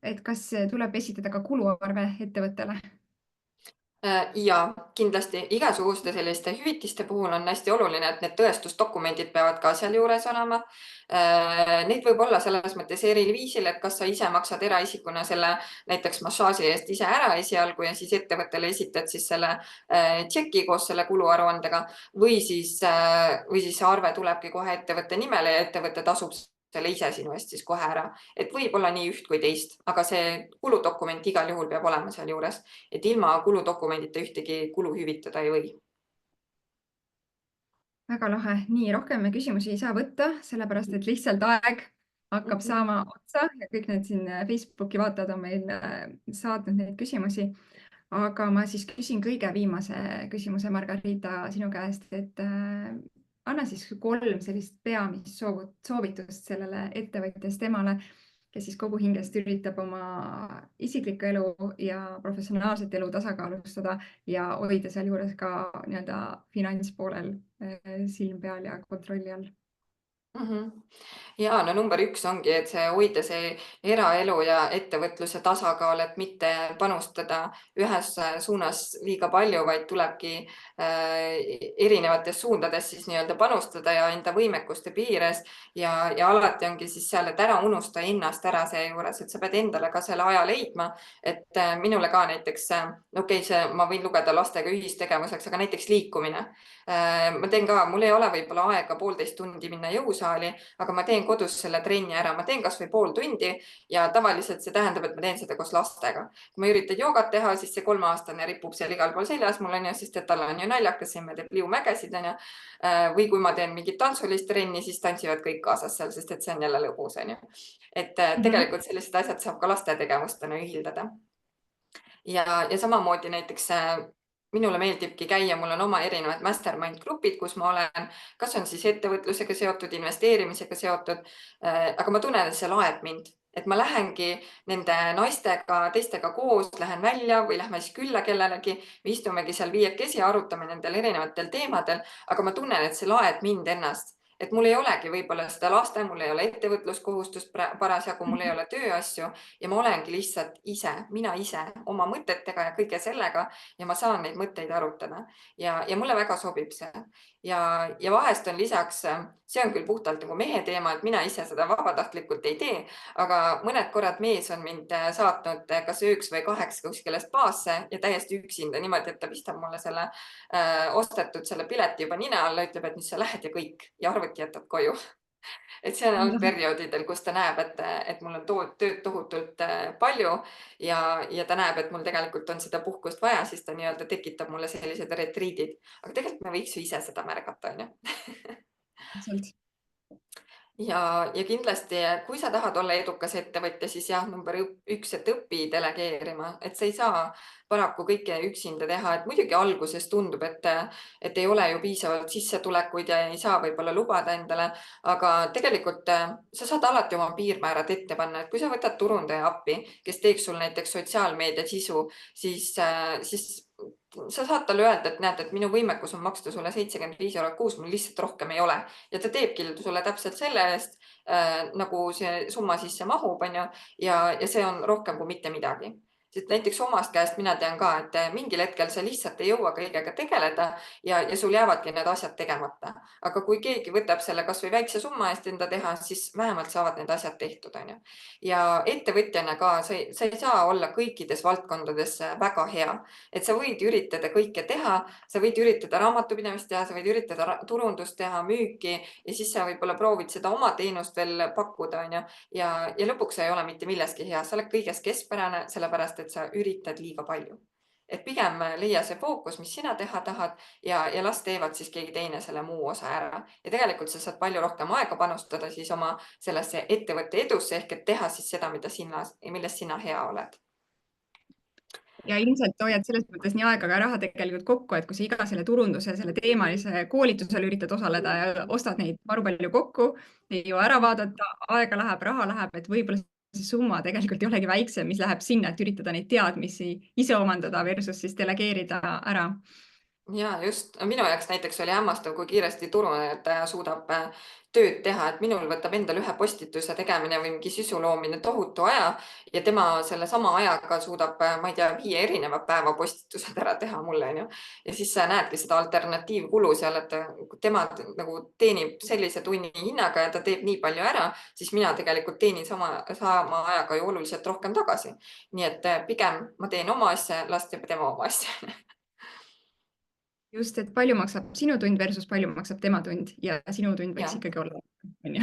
et kas tuleb esitada ka kuluarve ettevõttele? Ja kindlasti igasuguste selliste hüvitiste puhul on hästi oluline, et need tõestusdokumendid peavad ka seal juures olema. Neid võib olla selles mõttes eri viisil, et kas sa ise maksad eraisikuna selle näiteks massaaži eest ise ära esialgu ja siis ettevõttele esitad siis selle tšeki koos selle kuluaruandega või siis see arve tulebki kohe ettevõtte nimele ja ettevõte tasub selle ise sinu eest siis kohe ära. Et võib olla nii üht kui teist, aga see kuludokument igal juhul peab olema seal juures, et ilma kuludokumendita ühtegi kulu hüvitada ei või. Väga lahe. Nii, rohkem me küsimusi ei saa võtta, sellepärast et lihtsalt aeg hakkab saama otsa ja kõik need siin Facebooki vaatajad on meil saatnud neid küsimusi. Aga ma siis küsin kõige viimase küsimuse, Margarita, sinu käest, et anna siis 3 sellist peamist soovitust sellele ettevõtjast emale, kes siis kogu hingest üritab oma isiklikku elu ja professionaalset elu tasakaalustada ja hoida sealjuures ka nii-öelda finantspoolel silm peal ja kontrolli all. Ja no number 1 ongi, et hoida see eraelu ja ettevõtluse tasakaal, et mitte panustada ühes suunas liiga palju, vaid tulebki erinevates suundades siis nii-öelda panustada ja enda võimekuste piires ja alati ongi siis seal, et ära unusta ennast ära seejuures, et sa pead endale ka selle aja leidma, et minule ka näiteks, ma võin lugeda lastega ühistegevuseks, aga näiteks liikumine. Ma teen ka, mul ei ole võib-olla aega 1,5 tundi minna jõusaali, jõusaali, aga ma teen kodus selle trenni ära, ma teen kasvõi pool tundi ja tavaliselt see tähendab, et ma teen seda koos lastega. Kui ma üritan joogat teha, siis see 3-aastane ripub seal igal pool seljas mul on ju, sest et tal on ju naljakas, emme teeb liumägesid on ju. Või kui ma teen mingit tantsulist trenni, siis tantsivad kõik kaasas seal, sest et see on jälle lõbus on ju. Et tegelikult sellised asjad saab ka laste tegevustena ühildada. Ja samamoodi näiteks minule meeldibki käia, mul on oma erinevad mastermind grupid, kus ma olen, kas on siis ettevõtlusega seotud, investeerimisega seotud, aga ma tunnen, et see laeb mind, et ma lähengi nende naistega, teistega koos, lähen välja või lähme siis külla kellelegi, me istumegi seal viiekesi ja arutame nendel erinevatel teemadel, aga ma tunnen, et see laeb mind ennast. Et mul ei olegi võib-olla seda laste, mul ei ole ettevõtluskohustust parasjagu, mul ei ole tööasju ja ma olengi lihtsalt ise, mina ise oma mõtetega ja kõige sellega ja ma saan neid mõtteid arutada ja mulle väga sobib see. Ja vahest on lisaks, see on küll puhtalt nagu mehe teema, et mina ise seda vabatahtlikult ei tee, aga mõned korrad mees on mind saatnud kas ööks või kaheks kuskile spaasse ja täiesti üksinda niimoodi, et ta pistab mulle selle ostetud selle pileti juba nina alla, ütleb, et nüüd sa lähed ja kõik ja arvuti jätad koju. Et see on olnud perioodidel, kus ta näeb, et mul on tööd tohutult palju ja ta näeb, et mul tegelikult on seda puhkust vaja, siis ta nii-öelda tekitab mulle sellised retriidid. Aga tegelikult me võiks ju ise seda märgata, on ju. Ja kindlasti, kui sa tahad olla edukas ettevõtja, siis jah, number 1, et õpi delegeerima, et sa ei saa paraku kõike üksinda teha, et muidugi alguses tundub, et ei ole ju piisavalt sissetulekuid ja ei saa võib-olla lubada endale, aga tegelikult sa saad alati oma piirmäärad ette panna, et kui sa võtad turundaja appi, kes teeks sul näiteks sotsiaalmeedia sisu, siis sa saad talle öelda, et näed, et minu võimekus on maksta sulle 75 € kuus, mul lihtsalt rohkem ei ole ja ta teebki sulle täpselt selle eest, nagu see summa sisse mahub, on ju, ja see on rohkem kui mitte midagi. Sest näiteks omast käest mina tean ka, et mingil hetkel sa lihtsalt ei jõua kõigega tegeleda ja sul jäävadki need asjad tegemata. Aga kui keegi võtab selle kas või väikse summa eest enda teha, siis vähemalt saavad need asjad tehtud, on ju. Ja ettevõtjana ka sa ei saa olla kõikides valdkondades väga hea. Et sa võid üritada kõike teha, sa võid üritada raamatupidamist teha, sa võid üritada turundust teha, müüki ja siis sa võib-olla proovid seda oma teenust veel pakkuda, on ju. Ja lõpuks sa ei ole mitte milleski hea, sa oled kõiges keskpärane, sellepärast et sa üritad liiga palju. Et pigem leia see fookus, mis sina teha tahad ja las teevad siis keegi teine selle muu osa ära. Ja tegelikult sa saad palju rohkem aega panustada siis oma sellesse ettevõtte edusse ehk et teha siis seda, milles sina hea oled. Ja ilmselt hoiad selles mõttes nii aega ka raha tegelikult kokku, et kui sa iga selle turunduse, selle teemalise koolitusel üritad osaleda ja ostad neid maru palju kokku, ei jõua ära vaadata, aega läheb, raha läheb, et võib-olla see summa tegelikult ei olegi väiksem, mis läheb sinna, et üritada neid teadmisi ise omandada versus siis delegeerida ära. Ja just, minu jaoks näiteks oli hämmastav, kui kiiresti turundaja suudab tööd teha, et minul võtab endal ühe postituse tegemine või mingi sisu loomine tohutu aja ja tema selle sama ajaga suudab, ma ei tea, 5 erineva päeva postitused ära teha mulle, on ju. Ja siis sa näedki seda alternatiivkulu seal, et kui tema nagu teenib sellise tunni hinnaga ja ta teeb nii palju ära, siis mina tegelikult teenin sama ajaga ju oluliselt rohkem tagasi. Nii et pigem ma teen oma asja, las teeb tema oma asja. Just, et palju maksab sinu tund versus palju maksab tema tund ja sinu tund võiks ikkagi olla, on ju.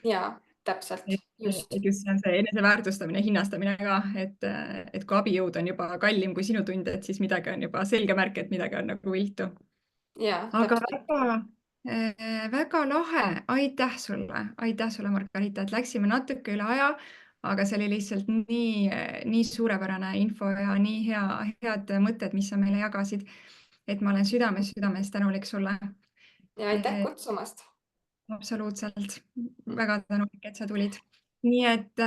Ja, täpselt, just. Et just see on see eneseväärtustamine, hinnastamine ka, et kui abijõud on juba kallim kui sinu tund, et siis midagi on juba selge märk, et midagi on nagu viltu. Aga väga lahe, aitäh sulle, Margarita, et läksime natuke üle aja, aga see oli lihtsalt nii suurepärane info ja nii head mõtted, mis sa meile jagasid. Et ma olen südames tänulik sulle. Ja aitäh kutsumast. Absoluutselt. Väga tänulik, et sa tulid. Nii et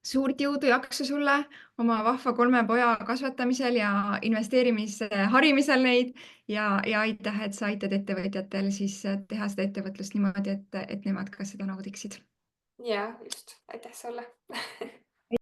suurt jõudu, jaksu sulle oma vahva 3 poja kasvatamisel ja investeerimisharimisel neid ja aitäh, et sa aitad ettevõtjatel siis teha seda ettevõtlust niimoodi, et nemad ka seda naudiksid. Ja, just. Aitäh sulle.